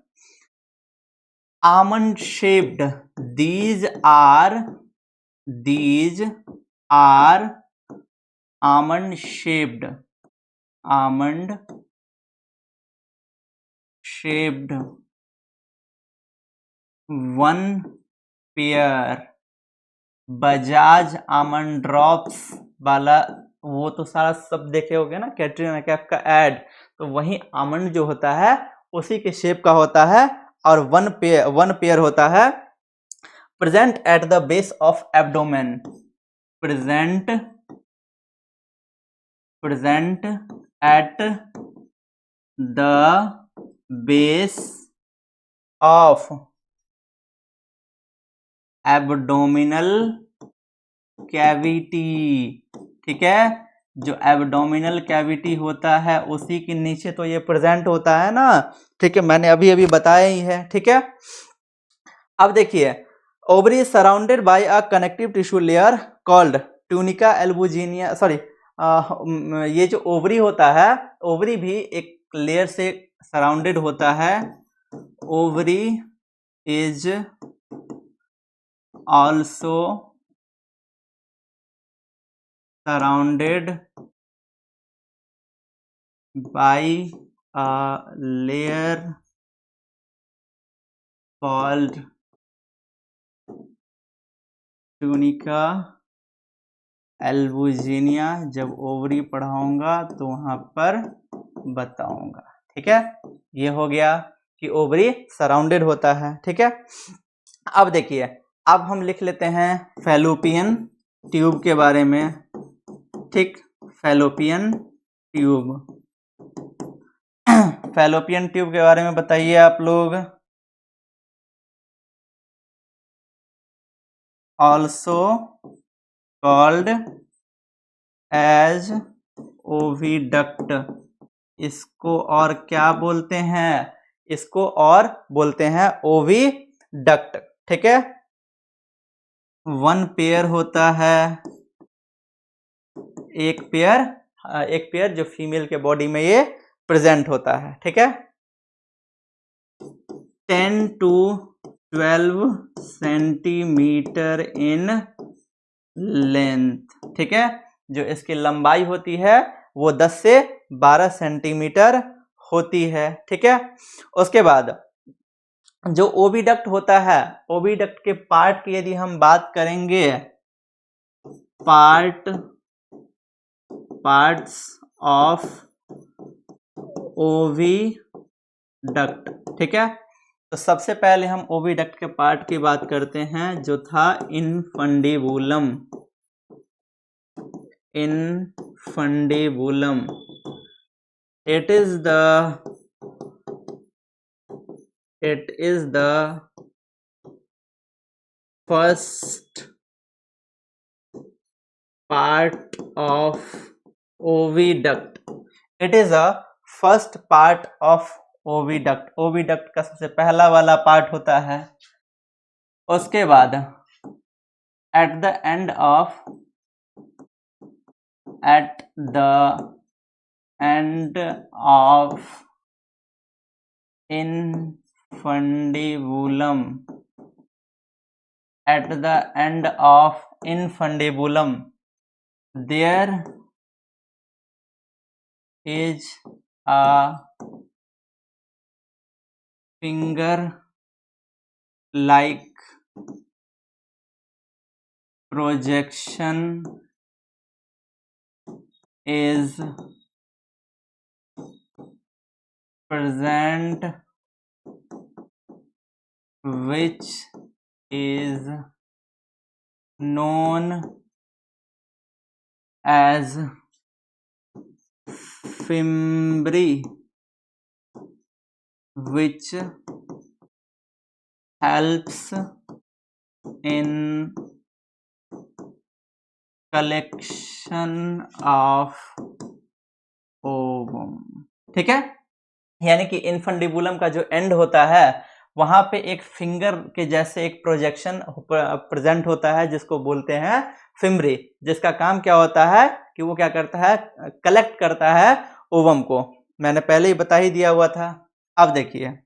Almond shaped, these are almond shaped one pair. Bajaj almond drops वाला वो तो सारा सब देखे होगे ना, कैटरीना कैफ का एड, तो वही आमंड जो होता है उसी के शेप का होता है, और वन पेयर होता है। Present at the base of abdomen, present at the base of abdominal cavity. ठीक है, जो एब्डोमिनल कैविटी होता है उसी के नीचे तो ये प्रेजेंट होता है ना। ठीक है, मैंने अभी बताया ही है। ठीक है, अब देखिए, ovary is surrounded by a connective tissue layer called tunica albuginea, sorry, ये जो ओवरी होता है, ओवरी भी एक लेयर से सराउंडेड होता है। Ovary is also surrounded by a layer called tunica albuginea. जब ओवरी पढ़ाऊंगा तो वहां पर बताऊंगा। ठीक है, ये हो गया कि ओवरी सराउंडेड होता है। ठीक है, अब देखिए, अब हम लिख लेते हैं फैलोपियन ट्यूब के बारे में। ठीक, फैलोपियन ट्यूब। फैलोपियन ट्यूब के बारे में बताइए आप लोग। Also called as oviduct. इसको और क्या बोलते हैं? इसको और बोलते हैं ओविडक्ट। ठीक है, वन पेयर होता है, एक पेयर जो फीमेल के बॉडी में ये प्रेजेंट होता है। ठीक है, 10 to 12 सेंटीमीटर इन लेंथ। ठीक है, जो इसकी लंबाई होती है वो 10 से 12 सेंटीमीटर होती है। ठीक है, उसके बाद जो ओविडक्ट होता है, ओविडक्ट के पार्ट की यदि हम बात करेंगे, पार्ट्स ऑफ ओविडक्ट। ठीक है, तो सबसे पहले हम ओविडक्ट के पार्ट की बात करते हैं, जो था infundibulum. Infundibulum, it is the first part of oviduct. It is a first part of oviduct. oviduct का सबसे पहला वाला पार्ट होता है। उसके बाद at the end of infundibulum, at the end of infundibulum there is a finger like projection is present, which is known as fimbri, which helps in collection of ovum। ठीक है, यानी कि इनफंडिबुलम का जो एंड होता है वहां पे एक फिंगर के जैसे एक प्रोजेक्शन प्रेजेंट होता है, जिसको बोलते हैं फिम्बरी, जिसका काम क्या होता है कि वो क्या करता है, कलेक्ट करता है ओवम को। मैंने पहले ही बता ही दिया हुआ था। अब देखिए,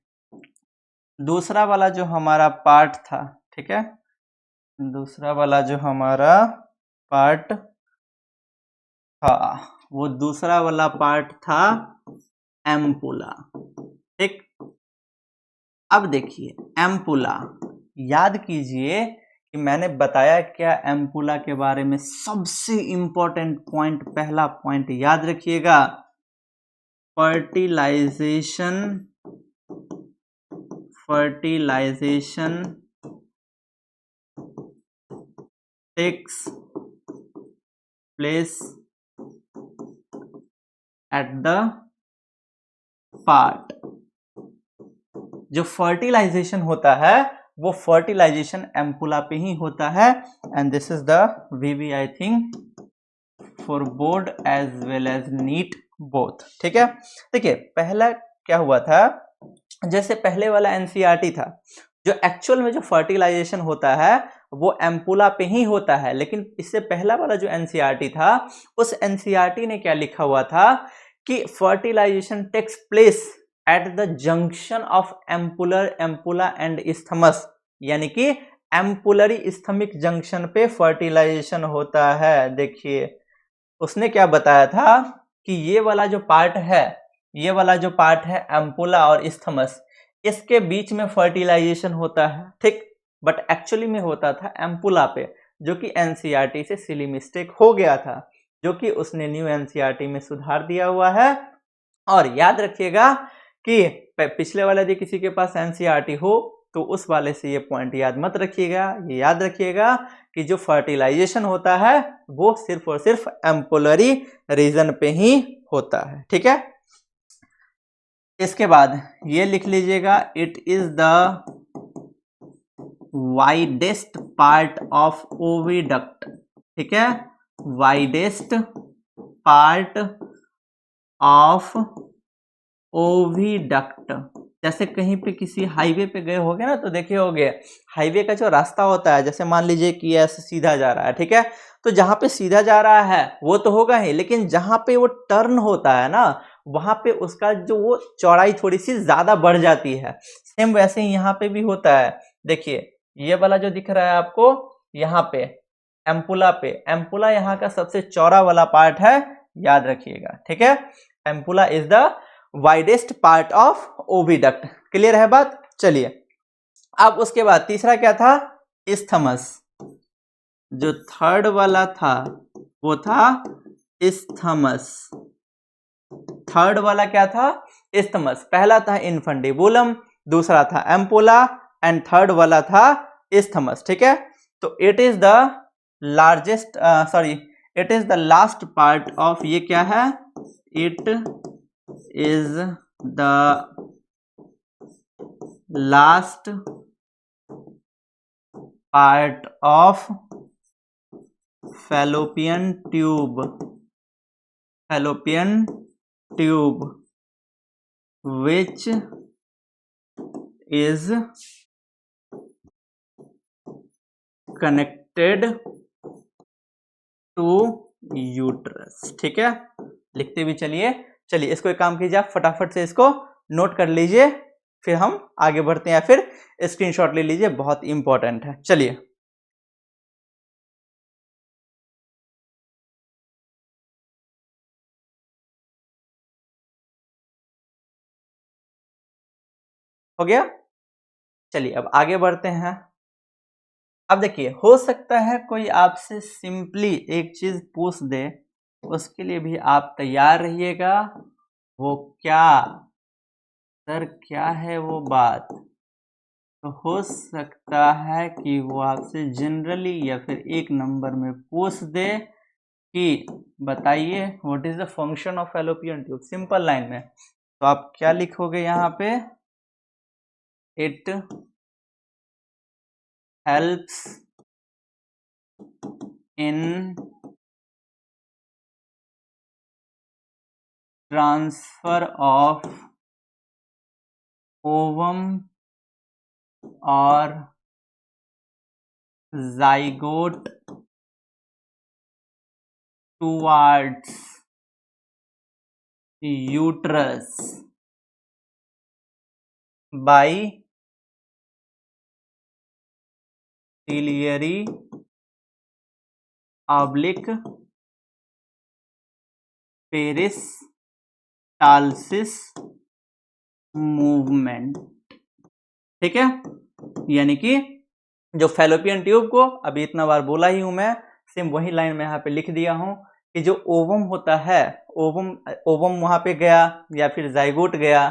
दूसरा वाला जो हमारा पार्ट था, ठीक है, दूसरा वाला जो हमारा पार्ट था, वो दूसरा वाला पार्ट था एम्पुला। ठीक, अब देखिए एम्पुला, याद कीजिए कि मैंने बताया क्या एम्पुला के बारे में। सबसे इंपॉर्टेंट पॉइंट, पहला पॉइंट याद रखिएगा, fertilisation takes place at the part. जो फर्टिलाइजेशन होता है वो फर्टिलाइजेशन एम्पुला पे ही होता है। And this is the VV, I think for board as well as NEET both. ठीक है, देखिए पहला क्या हुआ था, जैसे पहले वाला एनसीईआरटी था, जो एक्चुअल में जो फर्टिलाइजेशन होता है वो एम्पुला पे ही होता है। लेकिन इससे पहला वाला जो एनसीईआरटी था, उस एनसीईआरटी ने क्या लिखा हुआ था कि fertilisation takes place at the junction of ampulla and isthmus, यानी कि एम्पुलरी इस्थमिक जंक्शन पे फर्टिलाइजेशन होता है। देखिए उसने क्या बताया था कि ये वाला जो पार्ट है, ये वाला जो पार्ट है एम्पुला और इस्थमस, इसके बीच में फर्टिलाइजेशन होता है, ठीक। बट एक्चुअली में होता था एम्पुला पे, जो कि एनसीईआरटी से सिली मिस्टेक हो गया था, जो कि उसने न्यू एनसीईआरटी में सुधार दिया हुआ है। और याद रखिएगा कि पिछले वाले यदि किसी के पास एनसीईआरटी हो तो उस वाले से ये पॉइंट याद मत रखिएगा, ये याद रखिएगा कि जो फर्टिलाइजेशन होता है वो सिर्फ और सिर्फ एम्पुलरी रीजन पे ही होता है, ठीक है। इसके बाद ये लिख लीजिएगा, it is the widest part of oviduct, ठीक है, वाइडेस्ट पार्ट ऑफ ओविडक्ट। जैसे कहीं पे किसी हाईवे पे गए होगे ना, तो देखे होगे हाईवे का जो रास्ता होता है, जैसे मान लीजिए कि ऐसे सीधा जा रहा है, ठीक है, तो जहां पे सीधा जा रहा है वो तो होगा ही, लेकिन जहां पे वो टर्न होता है ना, वहां पे उसका जो वो चौड़ाई थोड़ी सी ज्यादा बढ़ जाती है। सेम वैसे ही यहाँ पे भी होता है। देखिए ये वाला जो दिख रहा है आपको यहाँ पे एम्पुला पे, एम्पुला यहाँ का सबसे चौड़ा वाला पार्ट है, याद रखिएगा, ठीक है। Ampulla is the widest part of oviduct. Clear है बात? चलिए अब उसके बाद तीसरा क्या था, इस्थमस। जो थर्ड वाला था वो था इस्थमस। थर्ड वाला क्या था, इस्थमस। पहला था इनफंडिबुलम, दूसरा था एम्पोला एंड थर्ड वाला था इस्थमस, ठीक है। तो it is the largest it is the last part of, ये क्या है, it is the last part of fallopian tube, fallopian tube which is connected to uterus, ठीक है। लिखते भी चलिए। चलिए इसको एक काम कीजिए, आप फटाफट से इसको नोट कर लीजिए, फिर हम आगे बढ़ते हैं, या फिर स्क्रीनशॉट ले लीजिए, बहुत इंपॉर्टेंट है। चलिए हो गया। चलिए अब आगे बढ़ते हैं। अब देखिए हो सकता है कोई आपसे सिंपली एक चीज पूछ दे, उसके लिए भी आप तैयार रहिएगा। वो क्या, सर क्या है वो बात, तो हो सकता है कि वो आपसे जनरली या फिर एक नंबर में पूछ दे कि बताइए what is the function of fallopian tube, simple line में। तो आप क्या लिखोगे यहाँ पे, it helps in transfer of ovum और zygote towards uterus by ciliary oblique peristalsis movement, ठीक है। यानी कि जो फैलोपियन ट्यूब को अभी इतना बार बोला ही हूं मैं, सेम वही लाइन में यहाँ पे लिख दिया हूं कि जो ओवम होता है, ओवम वहां पे गया या फिर जाइगोट गया,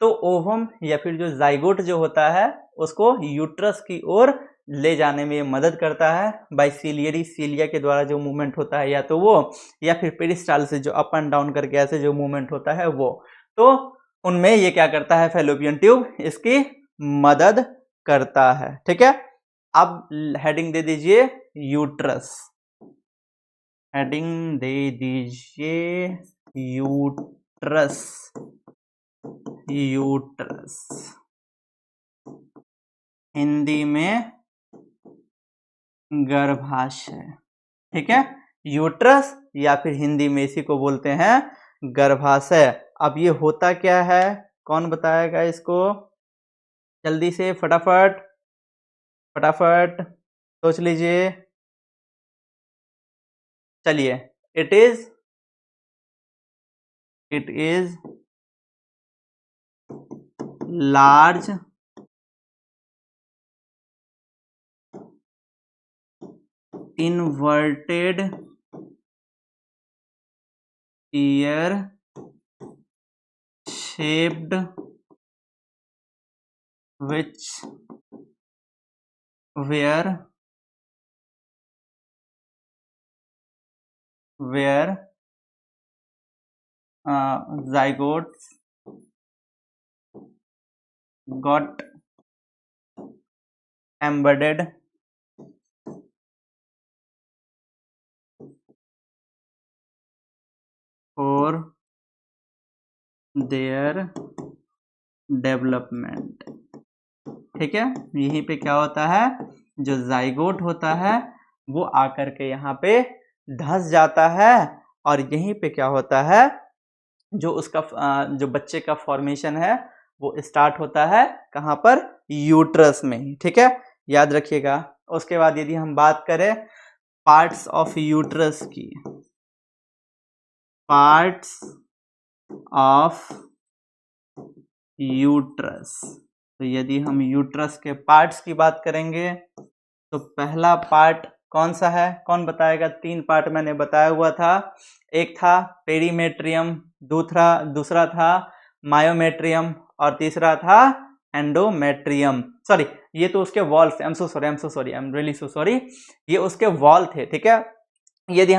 तो ओवम या फिर जो जाइगोट जो होता है उसको यूट्रस की ओर ले जाने में मदद करता है बाय सिलियरी, सिलिया के द्वारा जो मूवमेंट होता है या तो वो, या फिर पेरिस्टाल से जो अप एंड डाउन करके ऐसे जो मूवमेंट होता है वो, तो उनमें ये क्या करता है, फैलोपियन ट्यूब इसकी मदद करता है, ठीक है। अब हेडिंग दे दीजिए यूट्रस, हेडिंग दे दीजिए यूट्रस, यूट्रस हिंदी में गर्भाशय, ठीक है। यूट्रस या फिर हिंदी में इसी को बोलते हैं गर्भाशय। अब ये होता क्या है, कौन बताएगा इसको, जल्दी से फटाफट फटाफट सोच लीजिए। चलिए it is large inverted ear shaped which where zygotes got embedded for their development. ठीक है, यहीं पे क्या होता है, जो जाइगोट होता है वो आकर के यहाँ पे धंस जाता है और यहीं पे क्या होता है, जो उसका जो बच्चे का फॉर्मेशन है वो स्टार्ट होता है कहाँ पर, यूट्रस में ही। ठीक है, याद रखिएगा। उसके बाद यदि हम बात करें पार्ट्स ऑफ यूट्रस की, पार्ट्स ऑफ यूट्रस, तो यदि हम यूट्रस के पार्ट्स की बात करेंगे तो पहला पार्ट कौन सा है, कौन बताएगा? 3 पार्ट मैंने बताया हुआ था, एक था पेरीमेट्रियम, दूसरा था मायोमेट्रियम और तीसरा था एंडोमेट्रियम। सॉरी, ये तो उसके walls, I am really so sorry, ये उसके वॉल थे। ठीक है, यदि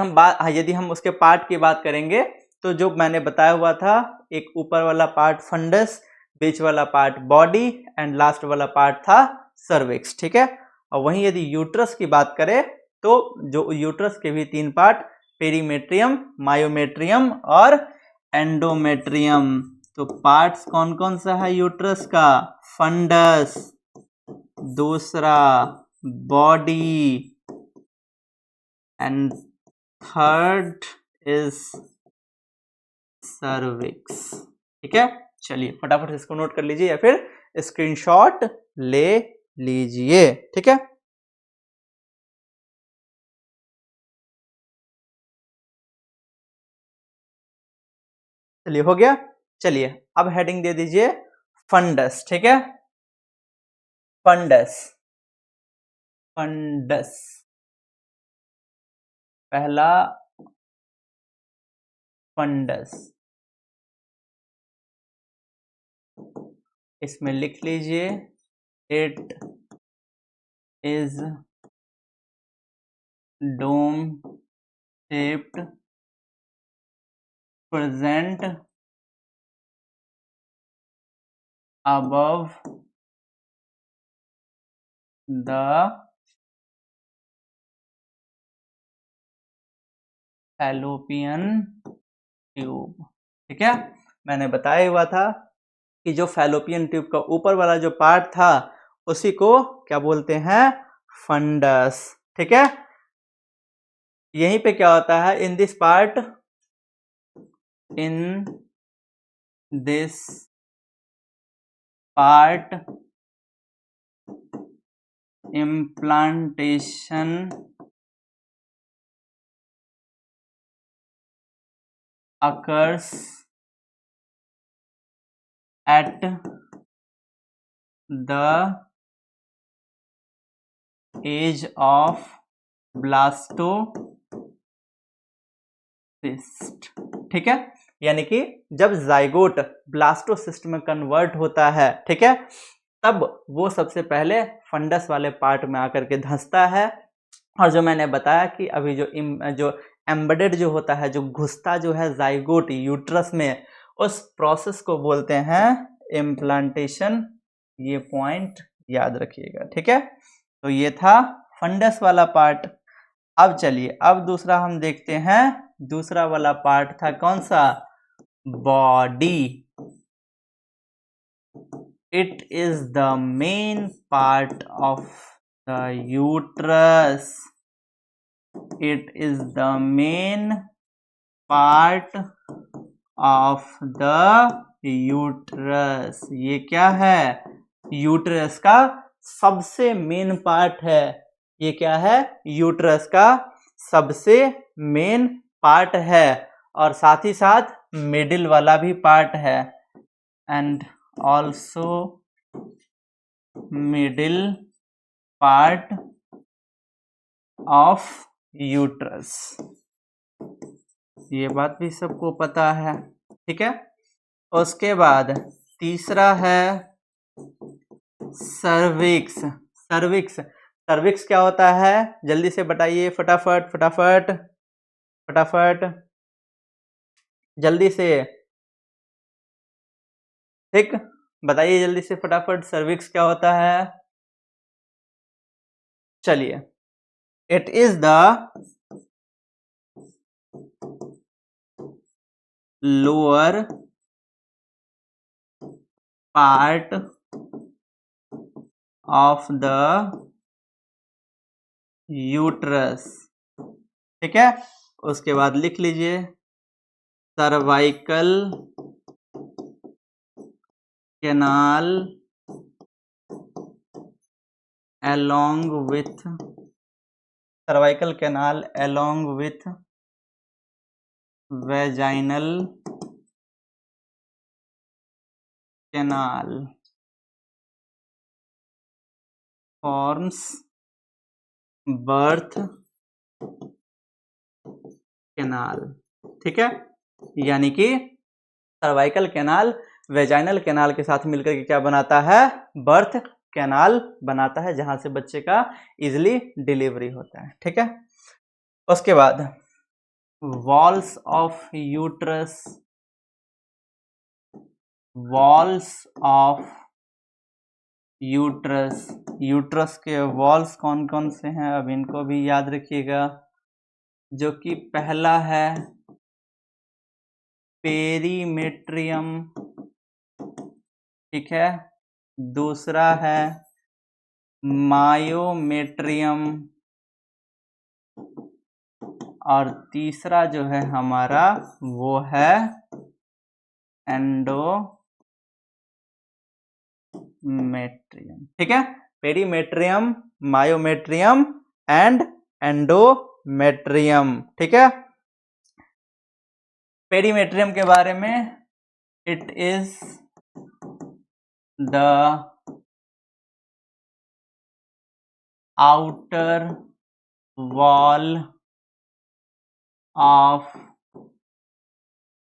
हम उसके पार्ट की बात करेंगे तो जो मैंने बताया हुआ था, एक ऊपर वाला पार्ट फंडस, बीच वाला पार्ट बॉडी एंड लास्ट वाला पार्ट था सर्विक्स। ठीक है, और वहीं यदि यूट्रस की बात करें तो जो यूट्रस के भी 3 पार्ट, पेरीमेट्रियम, मायोमेट्रियम और एंडोमेट्रियम। तो पार्ट्स कौन कौन सा है यूट्रस का? फंडस, दूसरा body and third is cervix. ठीक है, चलिए फटाफट से इसको नोट कर लीजिए या फिर स्क्रीनशॉट ले लीजिए। ठीक है, चलिए हो गया। चलिए अब हेडिंग दे दीजिए फंडस। ठीक है, फंडस, फंडस पहला फंडस, इसमें लिख लीजिए it is dome shaped, present above the fallopian tube. ठीक है, मैंने बताया हुआ था कि जो फैलोपियन ट्यूब का ऊपर वाला जो पार्ट था उसी को क्या बोलते हैं? फंडस। ठीक है, यहीं पे क्या होता है, in this part implantation occurs at the age of blastocyst. ठीक है, यानी कि जब जाइगोट ब्लास्टोसिस्ट में कन्वर्ट होता है, ठीक है, तब वो सबसे पहले फंडस वाले पार्ट में आकर के धंसता है। और जो मैंने बताया कि अभी जो एम्बेडेड जो होता है, जो घुसता जो है जाइगोट यूट्रस में, उस प्रोसेस को बोलते हैं इम्प्लांटेशन। ये पॉइंट याद रखिएगा। ठीक है, तो ये था फंडस वाला पार्ट। अब चलिए, अब दूसरा हम देखते हैं, दूसरा वाला पार्ट था कौन सा? Body. It is the main part of the uterus. It is the main part of the uterus. ये क्या है? यूट्रस का सबसे मेन पार्ट है। ये क्या है? यूट्रस का सबसे मेन पार्ट है और साथ ही साथ मिडिल वाला भी पार्ट है, and also middle part of uterus. ये बात भी सबको पता है, ठीक है। उसके बाद तीसरा है सर्विक्स। सर्विक्स सर्विक्स क्या होता है, जल्दी से बताइए, फटाफट फटाफट फटाफट, जल्दी से, ठीक, बताइए जल्दी से फटाफट, सर्विक्स क्या होता है। चलिए, it is the lower part of the uterus, ठीक है। उसके बाद लिख लीजिए cervical canal along with cervical canal along with vaginal canal forms birth canal, ठीक है। यानी कि सर्वाइकल कैनाल वेजाइनल कैनाल के साथ मिलकर के क्या बनाता है, बर्थ कैनाल बनाता है, जहां से बच्चे का इजिली डिलीवरी होता है, ठीक है। उसके बाद walls of uterus, walls of uterus, uterus के वॉल्स कौन कौन से हैं, अब इनको भी याद रखिएगा। जो कि पहला है पेरीमेट्रियम, ठीक है। दूसरा है मायोमेट्रियम, और तीसरा जो है हमारा वो है एंडोमेट्रियम, ठीक है। पेरीमेट्रियम, मायोमेट्रियम एंड एंडोमेट्रियम, ठीक है। पेरीमेट्रियम के बारे में, it is the outer wall of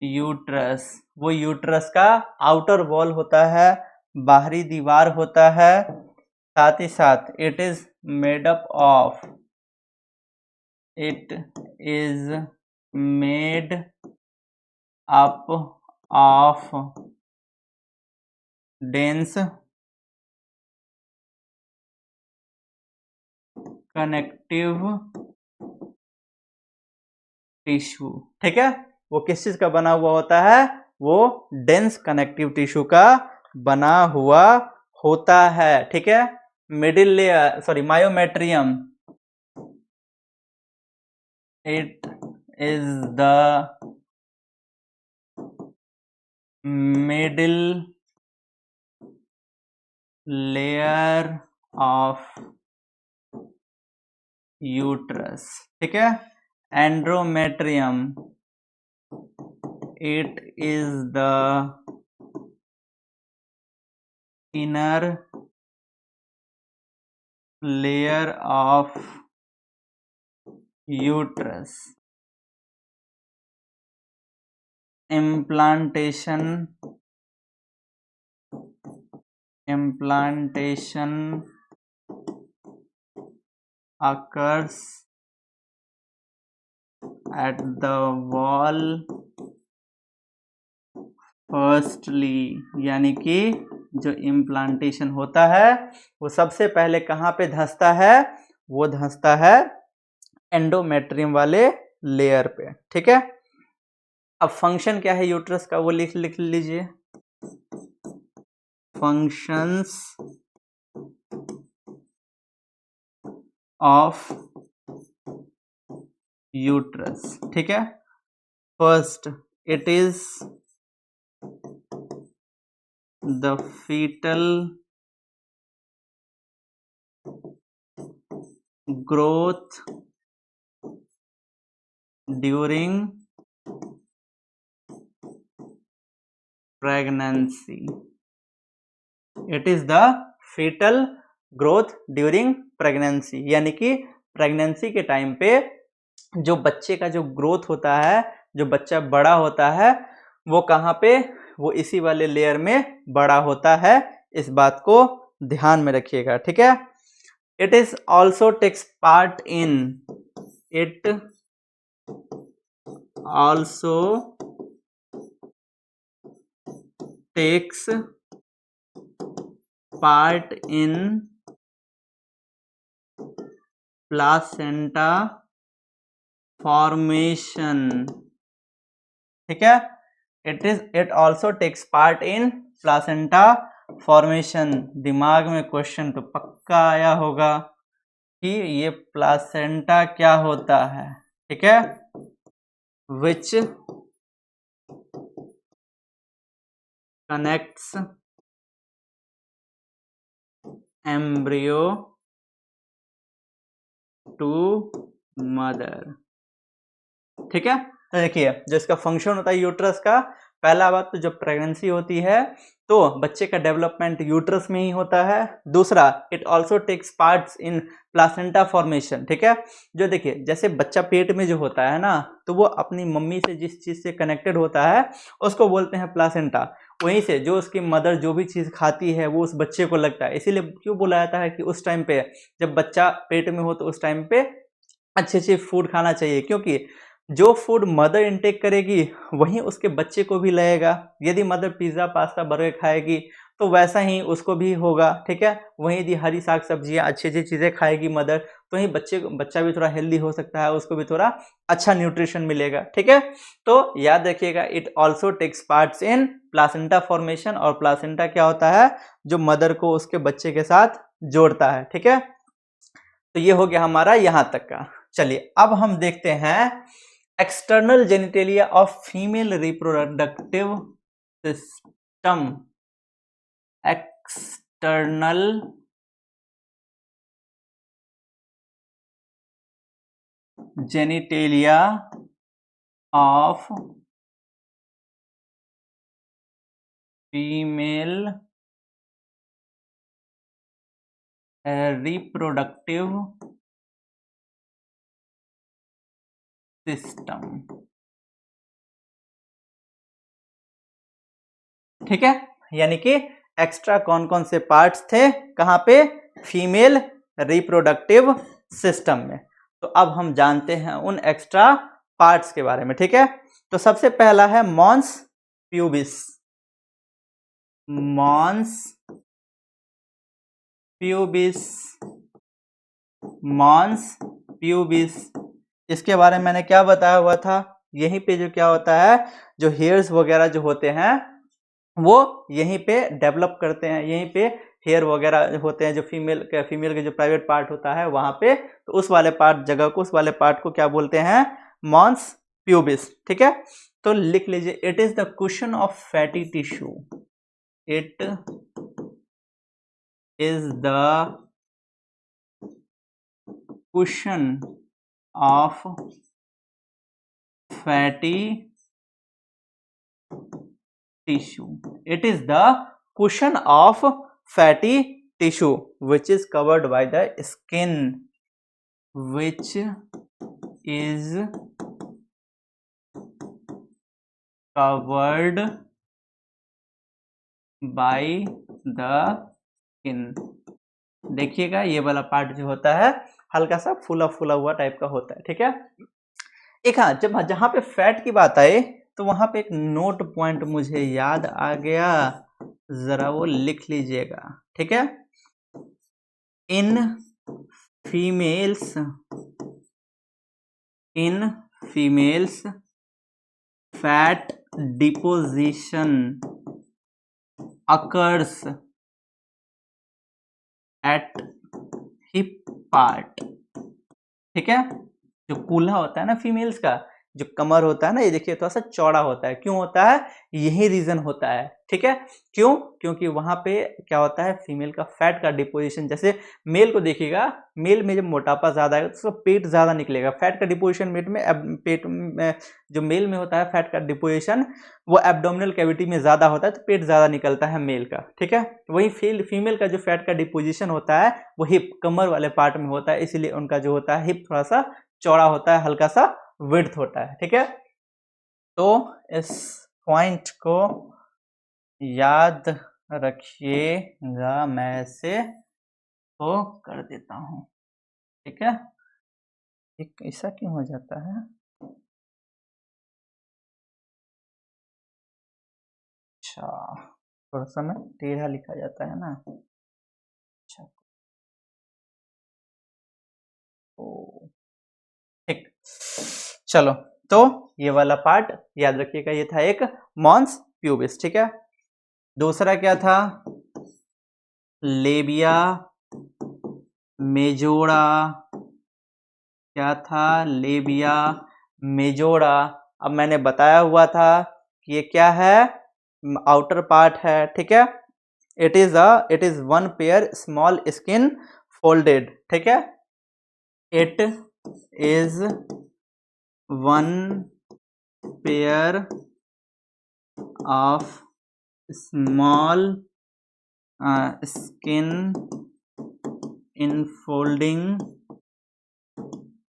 uterus, वो यूट्रस का आउटर वॉल होता है, बाहरी दीवार होता है। साथ ही साथ it is made up of, it is made up of dense connective tissue, ठीक है। वो किस चीज का बना हुआ होता है, वो डेंस कनेक्टिव टिश्यू का बना हुआ होता है, ठीक है। Middle layer, sorry, myometrium, it is the middle layer of uterus, ठीक है। Endometrium, it is the inner layer of uterus. implantation occurs at the wall firstly, यानी कि जो इम्प्लांटेशन होता है वो सबसे पहले कहाँ पे धंसता है, वो धंसता है एंडोमेट्रियम वाले लेयर पे, ठीक है। अब फंक्शन क्या है यूट्रस का, वो लिख लीजिए, फंक्शंस ऑफ यूट्रस, ठीक है। First, it is the foetal growth during pregnancy, it is the foetal growth during pregnancy, यानी कि प्रेगनेंसी के टाइम पे जो बच्चे का जो ग्रोथ होता है, जो बच्चा बड़ा होता है, वो कहाँ पे, वो इसी वाले लेयर में बड़ा होता है। इस बात को ध्यान में रखिएगा, ठीक है। It is also takes part in, it also takes part in placenta formation, ठीक है। It also takes part in placenta formation. दिमाग में क्वेश्चन तो पक्का आया होगा कि ये प्लासेंटा क्या होता है, ठीक है। Which connects embryo to mother, ठीक है। तो देखिए, जो इसका फंक्शन होता है यूट्रस का, पहला बात तो जब प्रेगनेंसी होती है तो बच्चे का डेवलपमेंट यूट्रस में ही होता है। दूसरा, it also takes parts in placenta formation, ठीक है। जो देखिए, जैसे बच्चा पेट में जो होता है ना, तो वो अपनी मम्मी से जिस चीज से कनेक्टेड होता है उसको बोलते हैं प्लासेंटा। वहीं से जो उसकी मदर जो भी चीज खाती है वो उस बच्चे को लगता है। इसीलिए क्यों बोला जाता है कि उस टाइम पे जब बच्चा पेट में हो तो उस टाइम पे अच्छे अच्छे फूड खाना चाहिए, क्योंकि जो फूड मदर इनटेक करेगी वही उसके बच्चे को भी लगेगा। यदि मदर पिज्ज़ा पास्ता बर्गर खाएगी तो वैसा ही उसको भी होगा, ठीक है। वहीं यदि हरी साग सब्जियां अच्छी अच्छी चीज़ें खाएगी मदर, तो वहीं बच्चा भी थोड़ा हेल्दी हो सकता है, उसको भी थोड़ा अच्छा न्यूट्रिशन मिलेगा, ठीक है। तो याद रखिएगा, it also takes parts in placenta formation, और प्लासेंटा क्या होता है, जो मदर को उसके बच्चे के साथ जोड़ता है, ठीक है। तो ये हो गया हमारा यहां तक का। चलिए अब हम देखते हैं external genitalia of female reproductive system. External genitalia of female reproductive system, ठीक है। यानी कि एक्स्ट्रा कौन कौन से पार्ट्स थे कहां पे, फीमेल रिप्रोडक्टिव सिस्टम में। तो अब हम जानते हैं उन एक्स्ट्रा पार्ट्स के बारे में, ठीक है। तो सबसे पहला है mons pubis. Mons pubis, mons pubis, इसके बारे में मैंने क्या बताया हुआ था, यहीं पे जो क्या होता है, जो हेयर्स वगैरह जो होते हैं वो यहीं पे डेवलप करते हैं, यहीं पे हेयर वगैरह होते हैं, जो फीमेल के जो प्राइवेट पार्ट होता है वहां पे, तो उस वाले पार्ट जगह को, उस वाले पार्ट को क्या बोलते हैं, मॉन्स प्यूबिस, ठीक है। तो लिख लीजिए, it is the cushion of fatty tissue, it is the cushion of fatty tissue, it is the cushion of fatty tissue which is covered by the skin, which is covered by the skin। देखिएगा, ये वाला part जो होता है हल्का सा फूला फूला हुआ टाइप का होता है, ठीक है। एक हाँ, जब जहां पे फैट की बात आए तो वहां पे एक नोट पॉइंट मुझे याद आ गया, जरा वो लिख लीजिएगा, ठीक है। In females fat deposition occurs at hip part, ठीक है। जो कूल्हा होता है ना फीमेल्स का, जो कमर होता है ना, ये देखिए थोड़ा सा चौड़ा होता है। क्यों होता है? यही रीजन होता है। ठीक है, क्यों? क्योंकि वहां पे क्या होता है, फीमेल का फैट का डिपोजिशन, जैसे मेल को देखिएगा, मेल में जब मोटापा ज्यादा आएगा तो पेट ज्यादा निकलेगा। फैट का डिपोजिशन पेट में, पेट में जो मेल में होता है फैट का डिपोजिशन, वो एब्डोमिनल कैविटी में ज्यादा होता है, तो पेट ज्यादा निकलता है मेल का। ठीक है, वही फीमेल का जो फैट का डिपोजिशन होता है वो हिप, कमर वाले पार्ट में होता है, इसीलिए उनका जो होता है हिप थोड़ा सा चौड़ा होता है, हल्का सा विड्थ होता है। ठीक है, तो इस पॉइंट को याद रखिएगा, मैं इसे तो कर देता हूं। ठीक है, एक ऐसा क्यों हो जाता है? अच्छा, थोड़ा सा में टेढ़ा लिखा जाता है ना। अच्छा, तो ठीक, चलो, तो ये वाला पार्ट याद रखिएगा, ये था एक मॉन्स प्यूबिस। ठीक है, दूसरा क्या था? Labia majora. क्या था? Labia majora. अब मैंने बताया हुआ था कि ये क्या है, आउटर पार्ट है। ठीक है, it is one pair small skin folded. ठीक है, it is one pair of small skin enfolding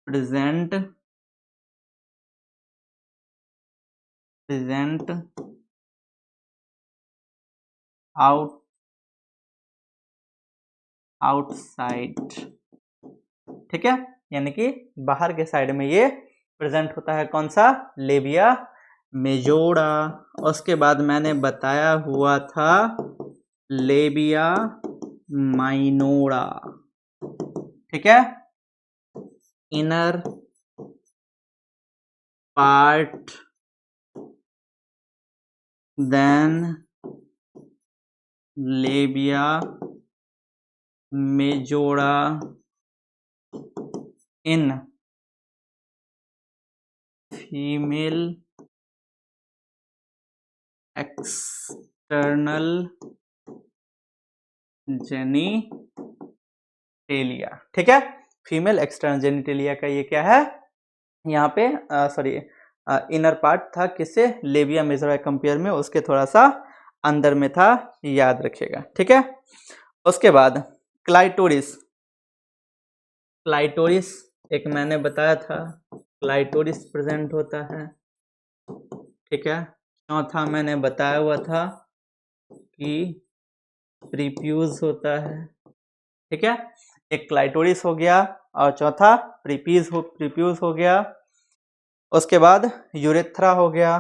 present out outside। ठीक है, यानी कि बाहर के साइड में ये प्रेजेंट होता है। कौन सा? Labia majora. उसके बाद मैंने बताया हुआ था लेबिया माइनोरा। ठीक है, inner part then labia majora in female external genitalia. ठीक है, फीमेल एक्सटर्नल जेनिटेलिया का ये क्या है, यहाँ पे सॉरी इनर पार्ट था, किससे? लेबिया मेजोरा कंपेयर में उसके थोड़ा सा अंदर में था, याद रखिएगा। ठीक है, उसके बाद क्लाइटोरिस। क्लाइटोरिस एक मैंने बताया था, क्लाइटोरिस प्रेजेंट होता है। ठीक है, चौथा मैंने बताया हुआ था कि प्रीप्यूज होता है। ठीक है, एक क्लाइटोरिस हो गया और चौथा प्रीप्यूज हो गया। उसके बाद यूरेथ्रा हो गया,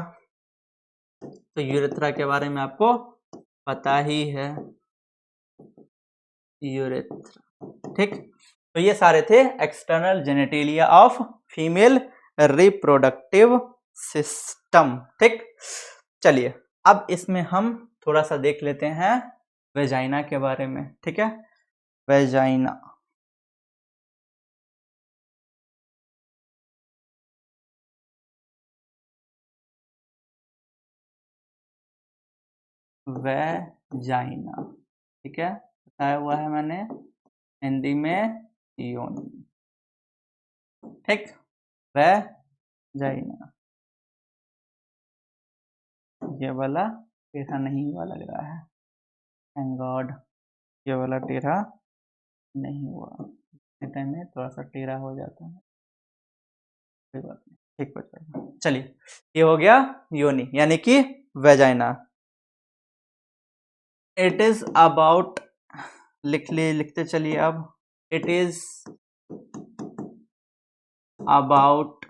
तो यूरेथ्रा के बारे में आपको पता ही है, यूरेथ्रा। ठीक, तो ये सारे थे external genitalia of female reproductive system. ठीक, चलिए अब इसमें हम थोड़ा सा देख लेते हैं वेजाइना के बारे में। ठीक है, वेजाइना। वेजाइना, ठीक है, बताया हुआ है मैंने, हिंदी में योनि। ठीक, वेजाइना। ये वाला टेढ़ा नहीं हुआ लग रहा है, थैंक गॉड, ये वाला टेढ़ा नहीं हुआ। टाइम में थोड़ा सा टेढ़ा हो जाता है, कोई बात नहीं, ठीक बचा। चलिए, ये हो गया योनि यानी कि वेजाइना। इट इज अबाउट, लिखते चलिए अब, it is about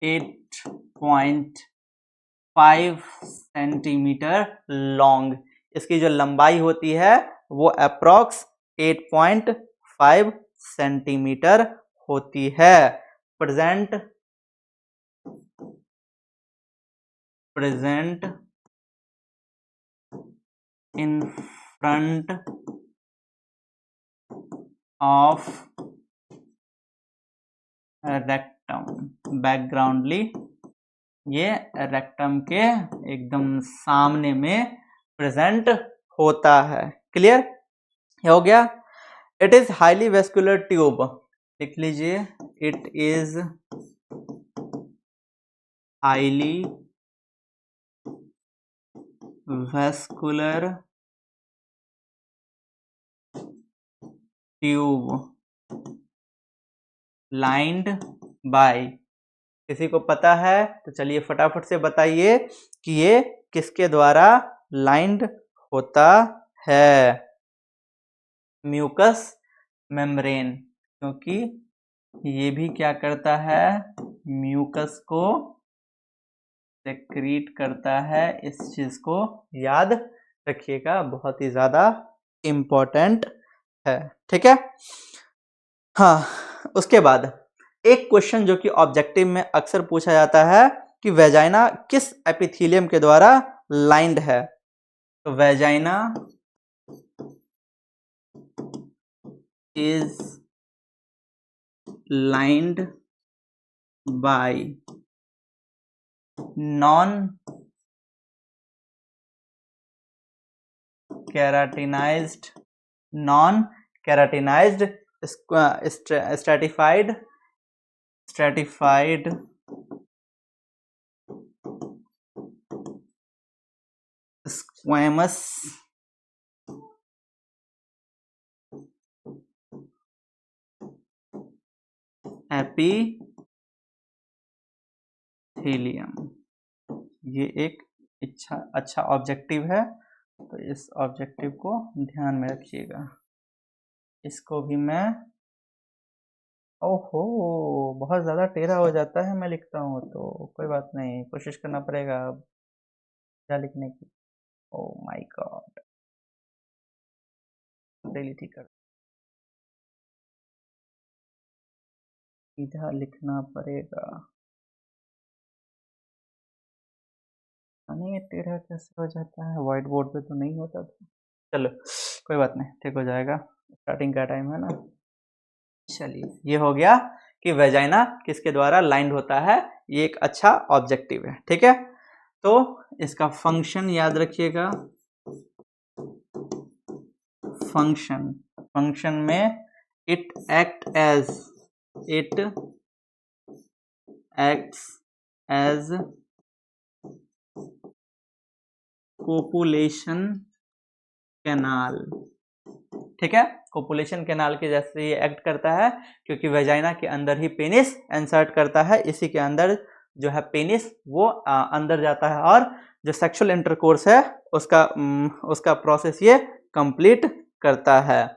8.5 centimetre long. इसकी जो लंबाई होती है वो अप्रोक्स 8.5 सेंटीमीटर होती है। Present in front of rectum, backgroundly ये रेक्टम के एकदम सामने में प्रेजेंट होता है। क्लियर हो गया। It is highly vascular tube, लिख लीजिए, it is highly vascular tube lined by, किसी को पता है तो चलिए फटाफट से बताइए कि ये किसके द्वारा लाइंड होता है। म्यूकस मेम्ब्रेन, क्योंकि ये भी क्या करता है, म्यूकस को सेक्रीट करता है। इस चीज को याद रखिएगा, बहुत ही ज्यादा इम्पोर्टेंट है। ठीक है। हाँ, उसके बाद एक क्वेश्चन जो कि ऑब्जेक्टिव में अक्सर पूछा जाता है कि वेजाइना किस एपिथेलियम के द्वारा लाइंड है। तो vagina is lined by non keratinised stratified squamous epithelium, ये एक अच्छा ऑब्जेक्टिव है, तो इस ऑब्जेक्टिव को ध्यान में रखिएगा। इसको भी मैं, ओहो बहुत ज़्यादा टेढ़ा हो जाता है मैं लिखता हूँ, तो कोई बात नहीं, कोशिश करना पड़ेगा अब क्या लिखने की। ओ माय गॉड, डेली ठीक कर, सीधा लिखना पड़ेगा। नहीं, टेढ़ा कैसे हो जाता है, व्हाइट बोर्ड पे तो नहीं होता था। चलो कोई बात नहीं, ठीक हो जाएगा, स्टार्टिंग का टाइम है ना। चलिए, ये हो गया कि वेजाइना किसके द्वारा लाइंड होता है, ये एक अच्छा ऑब्जेक्टिव है। ठीक है, तो इसका फंक्शन याद रखिएगा। फंक्शन में it acts as copulation canal. ठीक है, कोपुलेशन कैनाल के जैसे ये एक्ट करता है, क्योंकि वेजाइना के अंदर ही पेनिस इंसर्ट करता है, इसी के अंदर जो है पेनिस वो अंदर जाता है, और जो सेक्सुअल इंटरकोर्स है उसका प्रोसेस ये कंप्लीट करता है।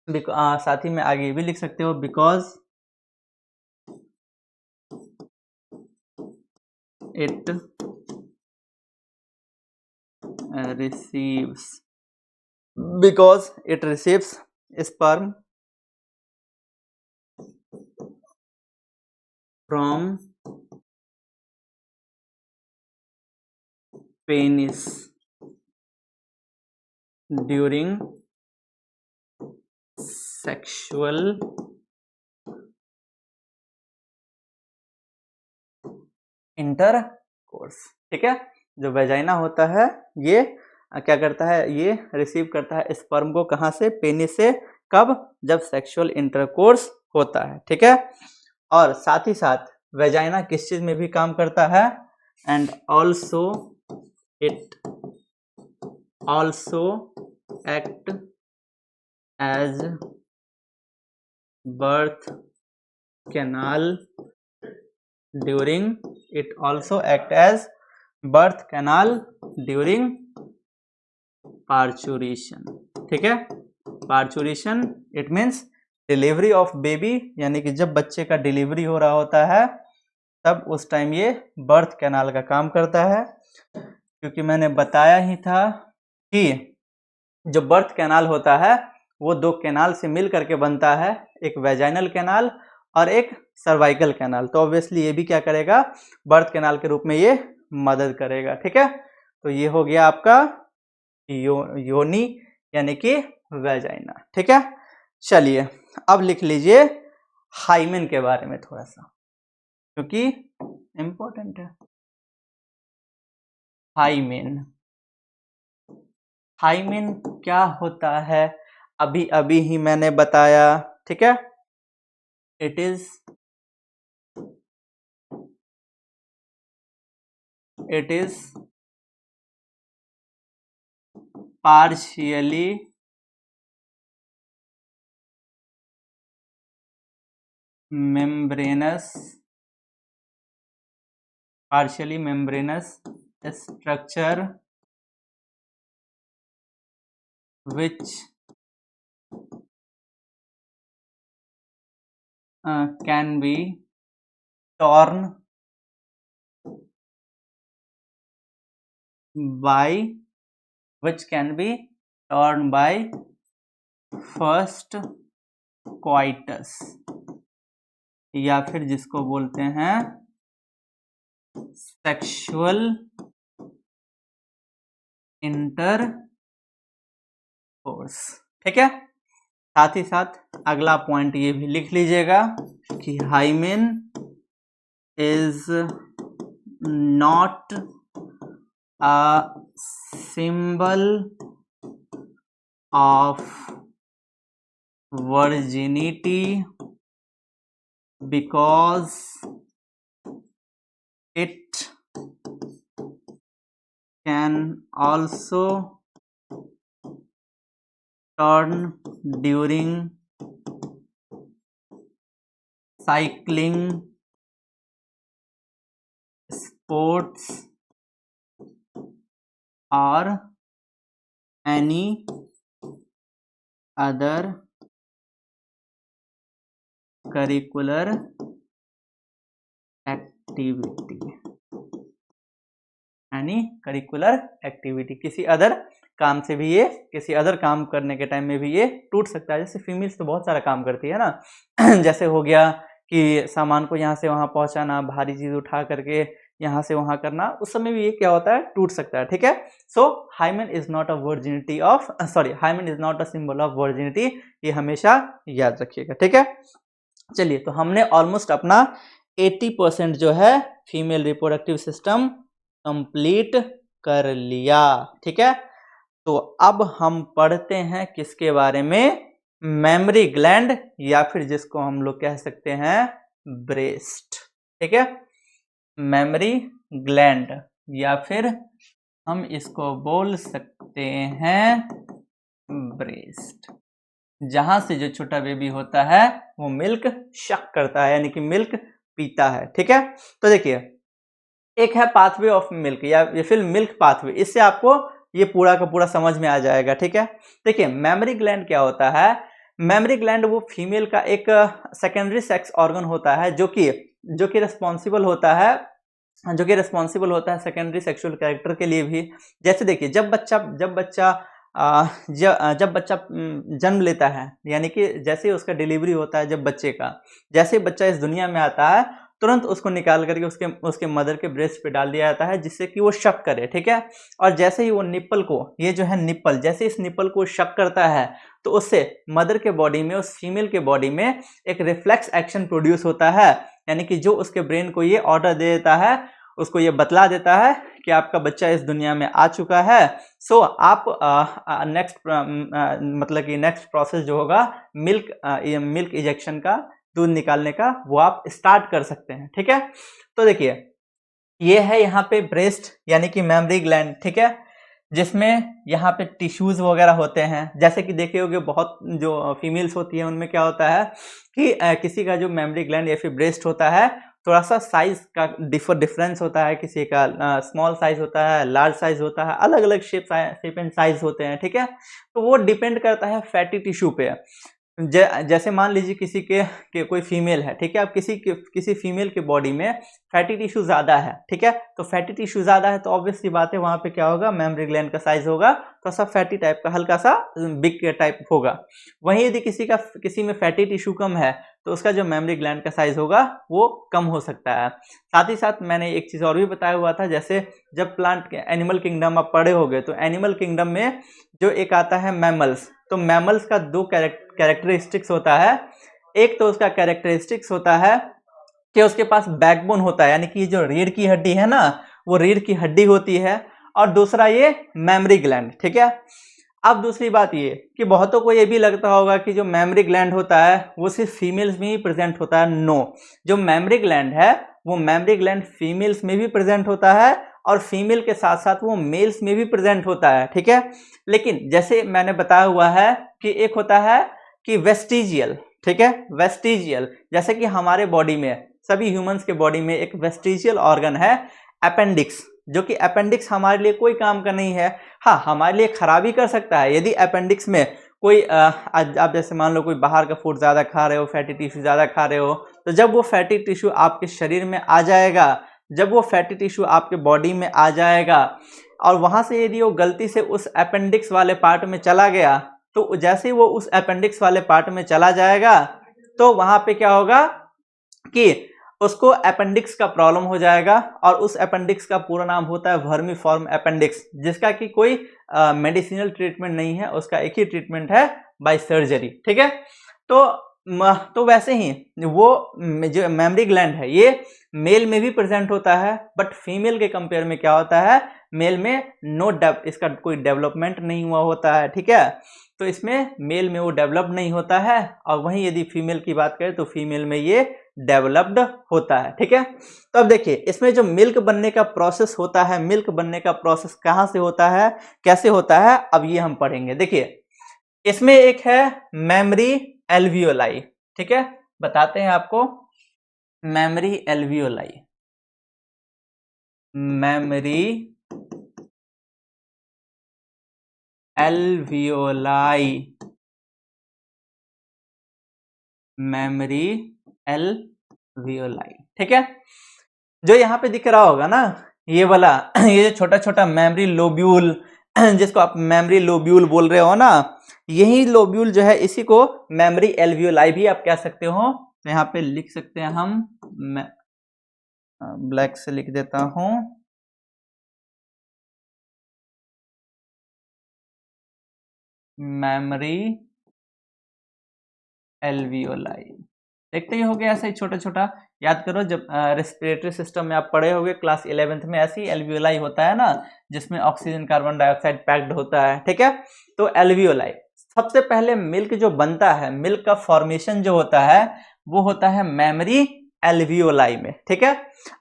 साथ ही में आगे भी लिख सकते हो, because it receives sperm from penis during sexual intercourse. ठीक है, जो वेजाइना होता है ये क्या करता है, ये रिसीव करता है स्पर्म को, कहाँ से, पेनिस से। कब, जब सेक्सुअल इंटरकोर्स होता है। ठीक है, और साथ ही साथ वेजाइना किस चीज में भी काम करता है, and also it act as birth canal during parturition. ठीक है, parturition it means delivery of baby, यानी कि जब बच्चे का डिलीवरी हो रहा होता है तब उस टाइम ये बर्थ कैनाल का काम करता है। क्योंकि मैंने बताया ही था कि जो बर्थ कैनाल होता है वो दो कैनाल से मिल करके बनता है, एक वेजाइनल कैनाल और एक सर्वाइकल कैनाल। तो ऑब्वियसली ये भी क्या करेगा, बर्थ कैनाल के रूप में ये मदद करेगा। ठीक है, तो ये हो गया आपका योनि यानी कि वेजाइना। ठीक है, चलिए अब लिख लीजिए हाइमेन के बारे में थोड़ा सा। क्योंकि इम्पोर्टेंट है। हाइमेन, हाइमेन क्या होता है अभी अभी ही मैंने बताया, ठीक है। It is partially membranous structure which can be torn by first coitus, या फिर जिसको बोलते हैं सेक्सुअल इंटरकोर्स, ठीक है। साथ ही साथ अगला पॉइंट ये भी लिख लीजिएगा कि hymen is not a symbol of virginity because it can also turn during cycling, sports or any other curricular activity, किसी अदर काम से भी ये, किसी अदर काम करने के टाइम में भी ये टूट सकता है। जैसे फीमेल्स तो बहुत सारा काम करती है ना जैसे हो गया कि सामान को यहाँ से वहाँ पहुँचाना, भारी चीज उठा करके यहाँ से वहाँ करना, उस समय भी ये क्या होता है, टूट सकता है, ठीक है। So hymen is not a virginity of hymen is not a symbol of virginity, ये हमेशा याद रखिएगा, ठीक है। चलिए, तो हमने ऑलमोस्ट अपना 80% जो है फीमेल रिप्रोडक्टिव सिस्टम कंप्लीट कर लिया, ठीक है। तो अब हम पढ़ते हैं किसके बारे में, मेमरी ग्लैंड, या फिर जिसको हम लोग कह सकते हैं ब्रेस्ट, ठीक है। मेमरी ग्लैंड, या फिर हम इसको बोल सकते हैं ब्रेस्ट, जहां से जो छोटा बेबी होता है वो मिल्क शक करता है, यानी कि मिल्क पीता है, ठीक है। तो देखिए, एक है पाथवे ऑफ मिल्क या फिर मिल्क पाथवे, इससे आपको ये पूरा का पूरा समझ में आ जाएगा, ठीक है। देखिए, मेमरी ग्लैंड क्या होता है, मेमरी ग्लैंड वो फीमेल का एक सेकेंडरी सेक्स ऑर्गन होता है जो कि रिस्पॉन्सिबल होता है सेकेंडरी सेक्सुअल कैरेक्टर के लिए भी। जैसे देखिए, जब बच्चा जन्म लेता है, यानी कि जैसे ही उसका डिलीवरी होता है, जब बच्चे का जैसे ही बच्चा इस दुनिया में आता है, तुरंत उसको निकाल करके उसके मदर के ब्रेस्ट पे डाल दिया जाता है, जिससे कि वो शक करे, ठीक है। और जैसे ही वो निप्पल को, ये जो है निप्पल, जैसे इस निप्पल को शक करता है, तो उससे मदर के बॉडी में, उस फीमेल के बॉडी में एक रिफ्लेक्स एक्शन प्रोड्यूस होता है, यानी कि जो उसके ब्रेन को ये ऑर्डर दे देता है, उसको ये बतला देता है कि आपका बच्चा इस दुनिया में आ चुका है। सो आप नेक्स्ट मतलब कि नेक्स्ट प्रोसेस जो होगा मिल्क इजेक्शन का, दूध निकालने का, वो आप स्टार्ट कर सकते हैं, ठीक है। तो देखिए, ये है यहाँ पे ब्रेस्ट यानी कि मेमरी ग्लैंड, ठीक है, जिसमें यहाँ पे टिश्यूज वगैरह होते हैं। जैसे कि देखे होंगे बहुत जो फीमेल्स होती है उनमें क्या होता है कि किसी का जो मेमरी ग्लैंड या फिर ब्रेस्ट होता है, थोड़ा सा साइज का डिफरेंस होता है, किसी का स्मॉल साइज होता है, लार्ज साइज होता है, अलग अलग शेप एंड साइज होते हैं, ठीक है। तो वो डिपेंड करता है फैटी टिश्यू पे। जैसे मान लीजिए किसी के कोई फीमेल है, ठीक है, अब किसी फीमेल के बॉडी में फैटी टिश्यू ज्यादा है, ठीक है, तो फैटी टिश्यू ज्यादा है तो ऑब्वियस सी बात है वहां पे क्या होगा, मेमरी ग्लैंड का साइज होगा थोड़ा सा फैटी टाइप का, हल्का सा बिग टाइप होगा। वहीं यदि किसी में फैटी टिश्यू कम है तो उसका जो मेमरी ग्लैंड का साइज होगा वो कम हो सकता है। साथ ही साथ मैंने एक चीज और भी बताया हुआ था, जैसे जब प्लांट एनिमल किंगडम आप पढ़े होंगे, तो एनिमल किंगडम में जो एक आता है मैमल्स, तो मैमल्स का दो कैरेक्टरिस्टिक्स होता है। एक तो उसका कैरेक्टरिस्टिक्स होता है कि उसके पास बैकबोन होता है, यानी कि जो रीढ़ की हड्डी है ना, वो रीढ़ की हड्डी होती है, और दूसरा ये मेमोरी ग्लैंड, ठीक है। अब दूसरी बात ये कि बहुतों को ये भी लगता होगा कि जो मेमोरी ग्लैंड होता है वो सिर्फ फीमेल्स में ही प्रेजेंट होता है। नो, जो मेमोरी ग्लैंड है वो मेमोरी ग्लैंड फीमेल्स में भी प्रेजेंट होता है, और फीमेल के साथ साथ वो मेल्स में भी प्रेजेंट होता है, ठीक है। लेकिन जैसे मैंने बताया हुआ है कि एक होता है कि वेस्टिजियल, ठीक है, वेस्टिजियल, जैसे कि हमारे बॉडी में, सभी ह्यूमंस के बॉडी में एक वेस्टिजियल ऑर्गन है अपेंडिक्स, जो कि अपेंडिक्स हमारे लिए कोई काम का नहीं है। हाँ, हमारे लिए खराबी कर सकता है यदि अपेंडिक्स में कोई आप जैसे मान लो कोई बाहर का फूड ज़्यादा खा रहे हो, फैटी टिश्यू ज़्यादा खा रहे हो, तो जब वो फैटी टिश्यू आपके शरीर में आ जाएगा, जब वो फैटी टिश्यू आपके बॉडी में आ जाएगा और वहाँ से यदि वो गलती से उस अपेंडिक्स वाले पार्ट में चला गया, तो जैसे ही वो उस अपेंडिक्स वाले पार्ट में चला जाएगा तो वहाँ पे क्या होगा कि उसको अपेंडिक्स का प्रॉब्लम हो जाएगा, और उस अपेंडिक्स का पूरा नाम होता है वर्मीफॉर्म अपेंडिक्स, जिसका कि कोई मेडिसिनल ट्रीटमेंट नहीं है, उसका एक ही ट्रीटमेंट है बाय सर्जरी, ठीक है। तो वैसे ही वो जो मेमोरी ग्लैंड है ये मेल में भी प्रेजेंट होता है, बट फीमेल के कंपेयर में क्या होता है, मेल में इसका कोई डेवलपमेंट नहीं हुआ होता है, ठीक है। तो इसमें मेल में वो डेवलप नहीं होता है, और वहीं यदि फीमेल की बात करें तो फीमेल में ये डेवलप्ड होता है, ठीक है। तो अब देखिए इसमें जो मिल्क बनने का प्रोसेस होता है, मिल्क बनने का प्रोसेस कहाँ से होता है, कैसे होता है, अब ये हम पढ़ेंगे। देखिए इसमें एक है मेमरी एल्वियोलाई, ठीक है, बताते हैं आपको। Memory alveoli, memory alveoli, memory alveoli, ठीक है। जो यहाँ पे दिख रहा होगा ना ये वाला ये जो छोटा छोटा मेमरी लोब्यूल, जिसको आप मेमरी लोब्यूल बोल रहे हो ना, यही लोब्यूल जो है इसी को मेमरी एल्वियोलाई भी आप कह सकते हो। तो यहाँ पे लिख सकते हैं हम, मैं ब्लैक से लिख देता हूं, मेमरी एल्वियोलाई। देखते ही हो गया ऐसा ही छोटा छोटा, याद करो जब रेस्पिरेटरी सिस्टम में आप पढ़े होगे क्लास 11th में, ऐसी एल्वियोलाई होता है ना, जिसमें ऑक्सीजन कार्बन डाइऑक्साइड पैक्ड होता है, ठीक है। तो एल्वियोलाई, सबसे पहले मिल्क जो बनता है, मिल्क का फॉर्मेशन जो होता है वो होता है मेमरी एल्वियोलाई में, ठीक है।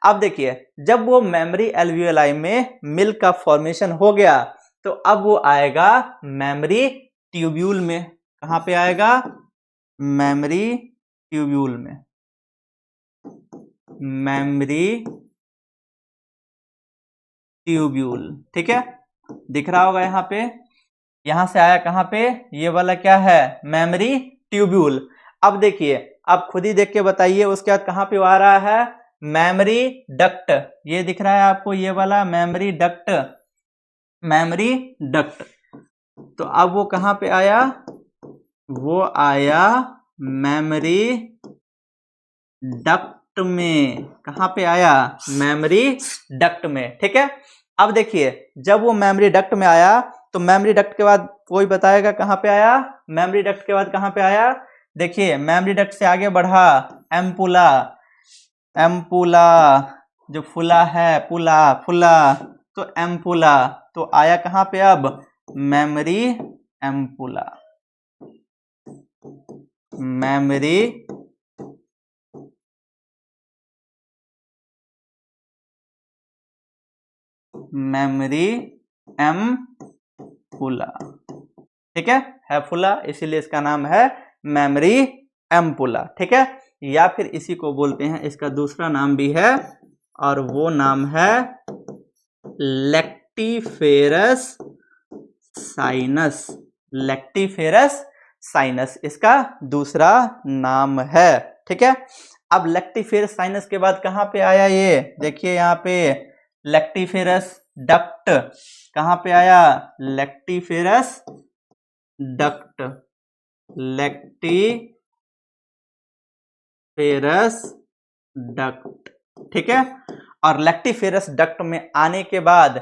अब देखिए जब वो मेमरी एल्वियोलाई में मिल्क का फॉर्मेशन हो गया तो अब वो आएगा मेमरी ट्यूब्यूल में। कहाँ पे आएगा, मेमरी ट्यूब्यूल में, मेमरी ट्यूब्यूल, ठीक है, दिख रहा होगा यहाँ पे। यहां से आया कहाँ पे, ये वाला क्या है, मेमरी ट्यूब्यूल। अब देखिए, आप खुद ही देख के बताइए उसके बाद कहाँ पे आ रहा है, मेमरी डक्ट, ये दिख रहा है आपको ये वाला मेमरी डक्ट, मेमरी डक्ट। तो अब वो कहाँ पे आया, वो आया मेमरी डक्ट में। कहाँ पे आया, मेमरी डक्ट में, ठीक है। अब देखिए जब वो मेमरी डक्ट में आया तो मेमरी डक्ट के बाद कोई बताएगा कहाँ पे आया, मेमरी डक्ट के बाद कहाँ पे आया, देखिए मेमरी डक्ट से आगे बढ़ा एम्पुला, एम्पुला जो फुला है, पुला फुला, तो एम्पुला, तो आया कहाँ पे अब, mammary ampulla, memory mammary ampulla, ठीक है फुला, इसीलिए इसका नाम है मेमरी एम्पुला, ठीक है। या फिर इसी को बोलते हैं, इसका दूसरा नाम भी है और वो नाम है लेक्टिफेरस साइनस, लेक्टिफेरस साइनस इसका दूसरा नाम है, ठीक है। अब लेक्टिफेरस साइनस के बाद कहाँ पे आया, ये देखिए यहाँ पे लेक्टिफेरस डक्ट, कहाँ पे आया, लेक्टिफेरस डक्ट, लेक्टिफेरस डक्ट, ठीक है। और लेक्टिफेरस डक्ट में आने के बाद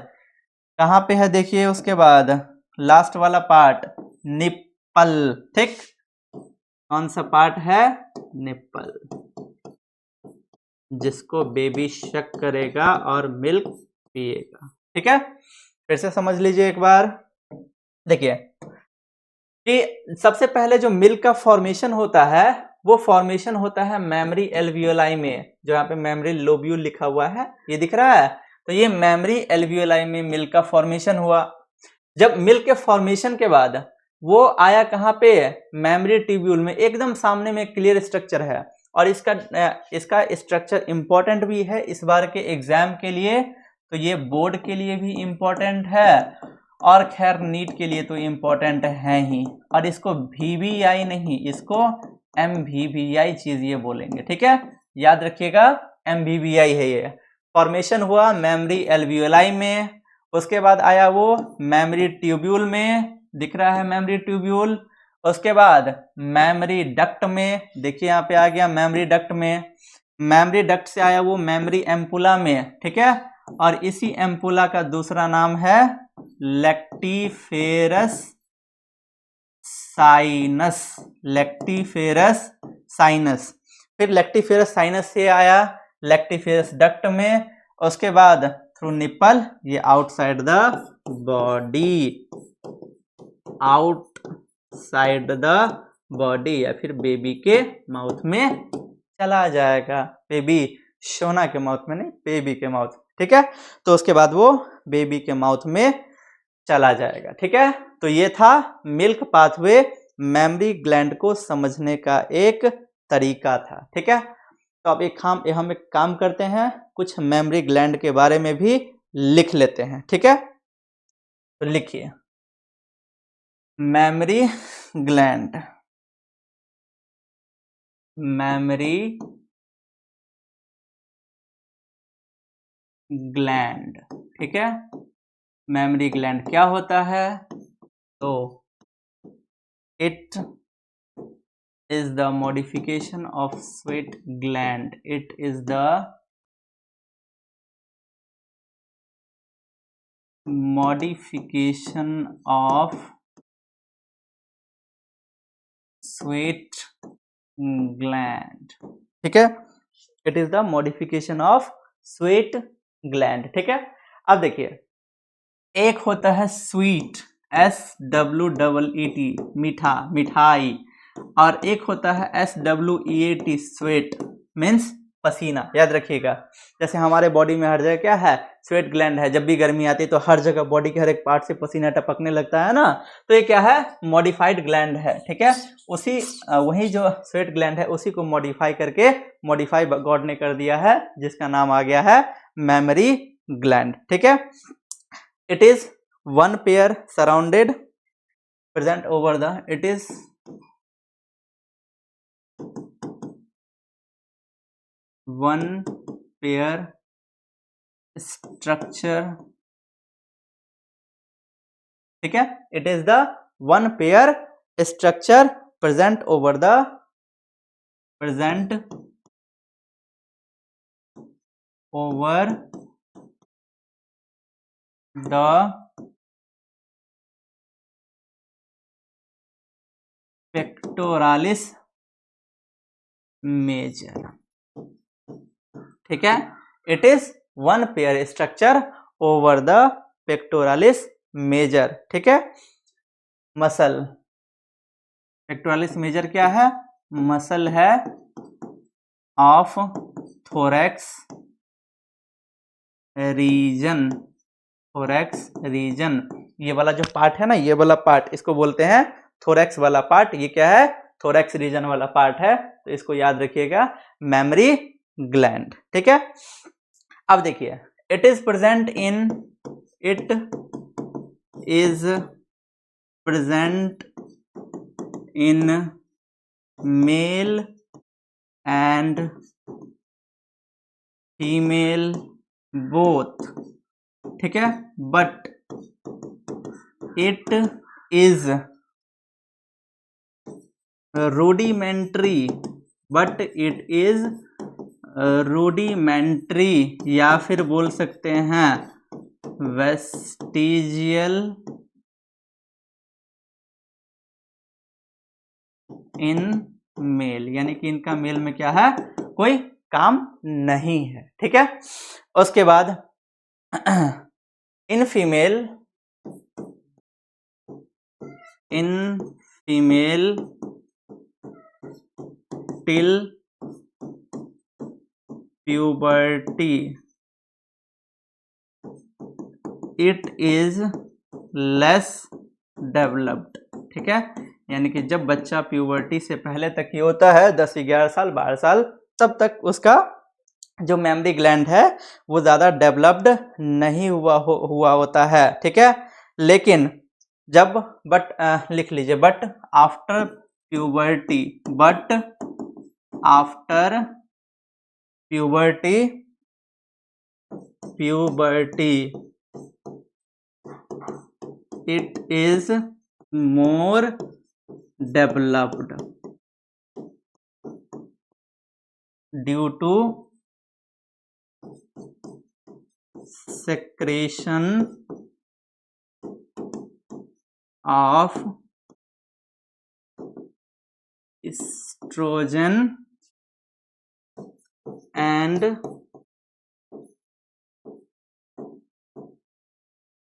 कहाँ पे है, देखिए उसके बाद लास्ट वाला पार्ट निप्पल, ठीक, कौन सा पार्ट है, निप्पल, जिसको बेबी शक करेगा और मिल्क पिएगा। ठीक है, फिर से समझ लीजिए एक बार। देखिए कि सबसे पहले जो मिल्क का फॉर्मेशन होता है वो फॉर्मेशन होता है मेमरी एल्वियोलाई में, जो यहाँ पे मेमरी लोब्यूल लिखा हुआ है, ये दिख रहा है। तो ये मेमरी एल्वियोलाई में मिल्क का फॉर्मेशन हुआ। जब मिल्क के फॉर्मेशन के बाद वो आया कहाँ पे, मेमरी ट्यूब्यूल में, एकदम सामने में क्लियर स्ट्रक्चर है। और इसका स्ट्रक्चर इंपॉर्टेंट भी है इस बार के एग्जाम के लिए, तो ये बोर्ड के लिए भी इंपॉर्टेंट है और खैर नीट के लिए तो इम्पोर्टेंट है ही। और इसको VVI नहीं, इसको MVVI चीज ये बोलेंगे। ठीक है, याद रखिएगा, MVVI है ये। फॉर्मेशन हुआ मेमरी एल्वियोलाई में, उसके बाद आया वो मेमरी ट्यूब्यूल में, दिख रहा है मेमरी ट्यूब्यूल। उसके बाद मेमरी डक्ट में, देखिए यहाँ पे आ गया मेमरी डक्ट में। मेमरी डक्ट से आया वो मेमरी एम्पुला में। ठीक है, और इसी एम्पुला का दूसरा नाम है लेक्टिफेरस साइनस। लेक्टिफेरस साइनस, फिर लेक्टिफेरस साइनस से आया लेक्टिफेरस डक्ट में। उसके बाद थ्रू निपल, ये outside the body, outside the body, या फिर बेबी के माउथ में चला जाएगा। बेबी सोना के माउथ में नहीं, बेबी के माउथ। ठीक है, तो उसके बाद वो बेबी के माउथ में चला जाएगा। ठीक है, तो ये था मिल्क पाथवे, मेमरी ग्लैंड को समझने का एक तरीका था। ठीक है, तो अब हम एक काम करते हैं, कुछ मेमरी ग्लैंड के बारे में भी लिख लेते हैं। ठीक है, तो लिखिए मेमरी ग्लैंड। मेमरी ग्लैंड, ठीक है, मेमरी ग्लैंड क्या होता है, तो it is the modification of sweat gland. It is the modification of sweat gland. ठीक है, it is the modification of sweat gland. ठीक है, अब देखिए एक होता है स्वीट, SWEET, मीठा, मिठाई, और एक होता है SWEAT, स्वेट मीन्स पसीना। याद रखिएगा, जैसे हमारे बॉडी में हर जगह क्या है, स्वेट ग्लैंड है। जब भी गर्मी आती है तो हर जगह बॉडी के हर एक पार्ट से पसीना टपकने लगता है ना, तो ये क्या है, मॉडिफाइड ग्लैंड है। ठीक है, वही जो स्वेट ग्लैंड है उसी को मॉडिफाई करके मॉडिफाई गॉड ने कर दिया है, जिसका नाम आ गया है मेमरी ग्लैंड। ठीक है, it is one pair surrounded present over the, it is one pair structure। ठीक है, it is the one pair structure present over the pectoralis major. ठीक है, it is one pair structure over the pectoralis major. ठीक है, muscle, pectoralis major क्या है, muscle है of thorax region. Thorax region, ये वाला जो पार्ट है ना, ये वाला पार्ट, इसको बोलते हैं थोरैक्स वाला पार्ट। ये क्या है, थोरैक्स रीजन वाला पार्ट है, तो इसको याद रखिएगा, मेमरी ग्लैंड। ठीक है, अब देखिए it is present in male and female both. ठीक है, बट इट इज रूडिमेंट्री, या फिर बोल सकते हैं वेस्टिजियल इन मेल, यानी कि इनका मेल में क्या है, कोई काम नहीं है। ठीक है, उसके बाद in female till puberty it is less developed. ठीक है, यानी कि जब बच्चा प्यूबर्टी से पहले तक ही होता है, 10 11 साल 12 साल, तब तक उसका जो मेमोरी ग्लैंड है वो ज़्यादा डेवलप्ड नहीं हुआ होता है। ठीक है, लेकिन जब लिख लीजिए, but after puberty it is more developed due to secretion of estrogen and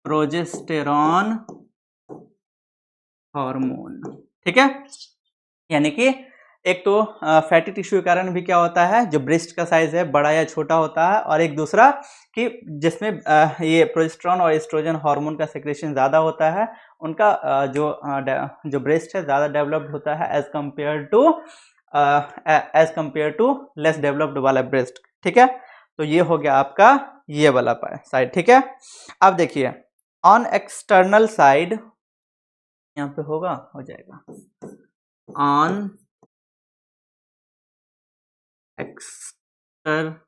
progesterone hormone. ठीक है, यानी कि एक तो फैटी टिश्यू के कारण भी क्या होता है, जो ब्रेस्ट का साइज है बड़ा या छोटा होता है, और एक दूसरा कि जिसमें ये प्रोजेस्टेरॉन और एस्ट्रोजन हार्मोन का सेक्रेशन ज़्यादा होता है, उनका जो ब्रेस्ट है ज़्यादा डेवलप्ड होता है as compare to less developed वाला ब्रेस्ट। ठीक है, तो ये हो गया आपका ये वाला साइड। ठीक है, अब देखिए ऑन एक्सटर्नल साइड, यहाँ पे होगा, हो जाएगा, ऑन एक्सटर्नली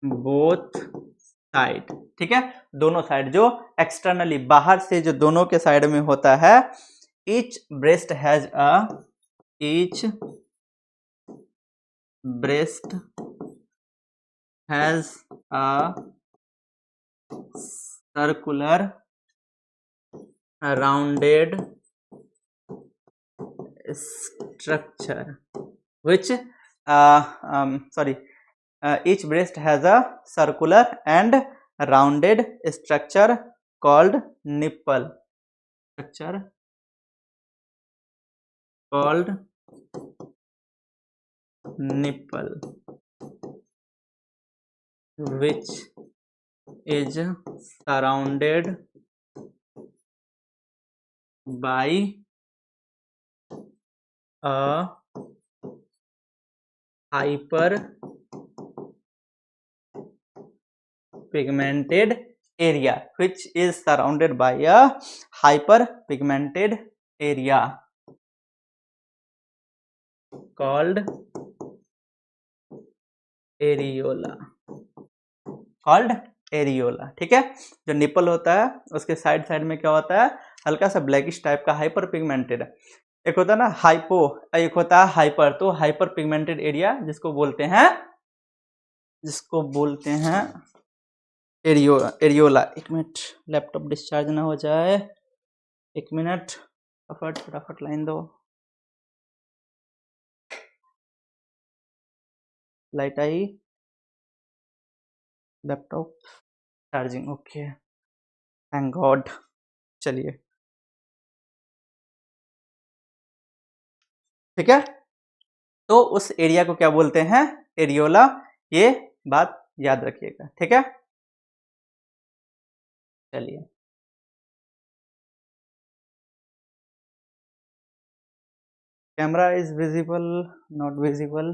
बोथ साइड। ठीक है, दोनों साइड जो एक्सटर्नली बाहर से जो दोनों के साइड में होता है, each breast has a circular rounded structure which each breast has a circular and rounded structure called nipple which is surrounded by a hyper pigmented area called areola. ठीक है, जो निपल होता है उसके साइड साइड में क्या होता है, हल्का सा ब्लैकिश टाइप का हाइपर पिगमेंटेड, एक होता है ना हाइपो, एक होता है हाइपर, तो हाइपर पिगमेंटेड एरिया जिसको बोलते हैं एरियोला। एक मिनट, लैपटॉप डिस्चार्ज ना हो जाए, एक मिनट, फटाफट लाइन दो, लाइट आई, laptop charging, okay, thank God. चलिए, ठीक है, तो उस एरिया को क्या बोलते हैं, एरियोला, ये बात याद रखिएगा। ठीक है, चलिए, camera is visible, not visible,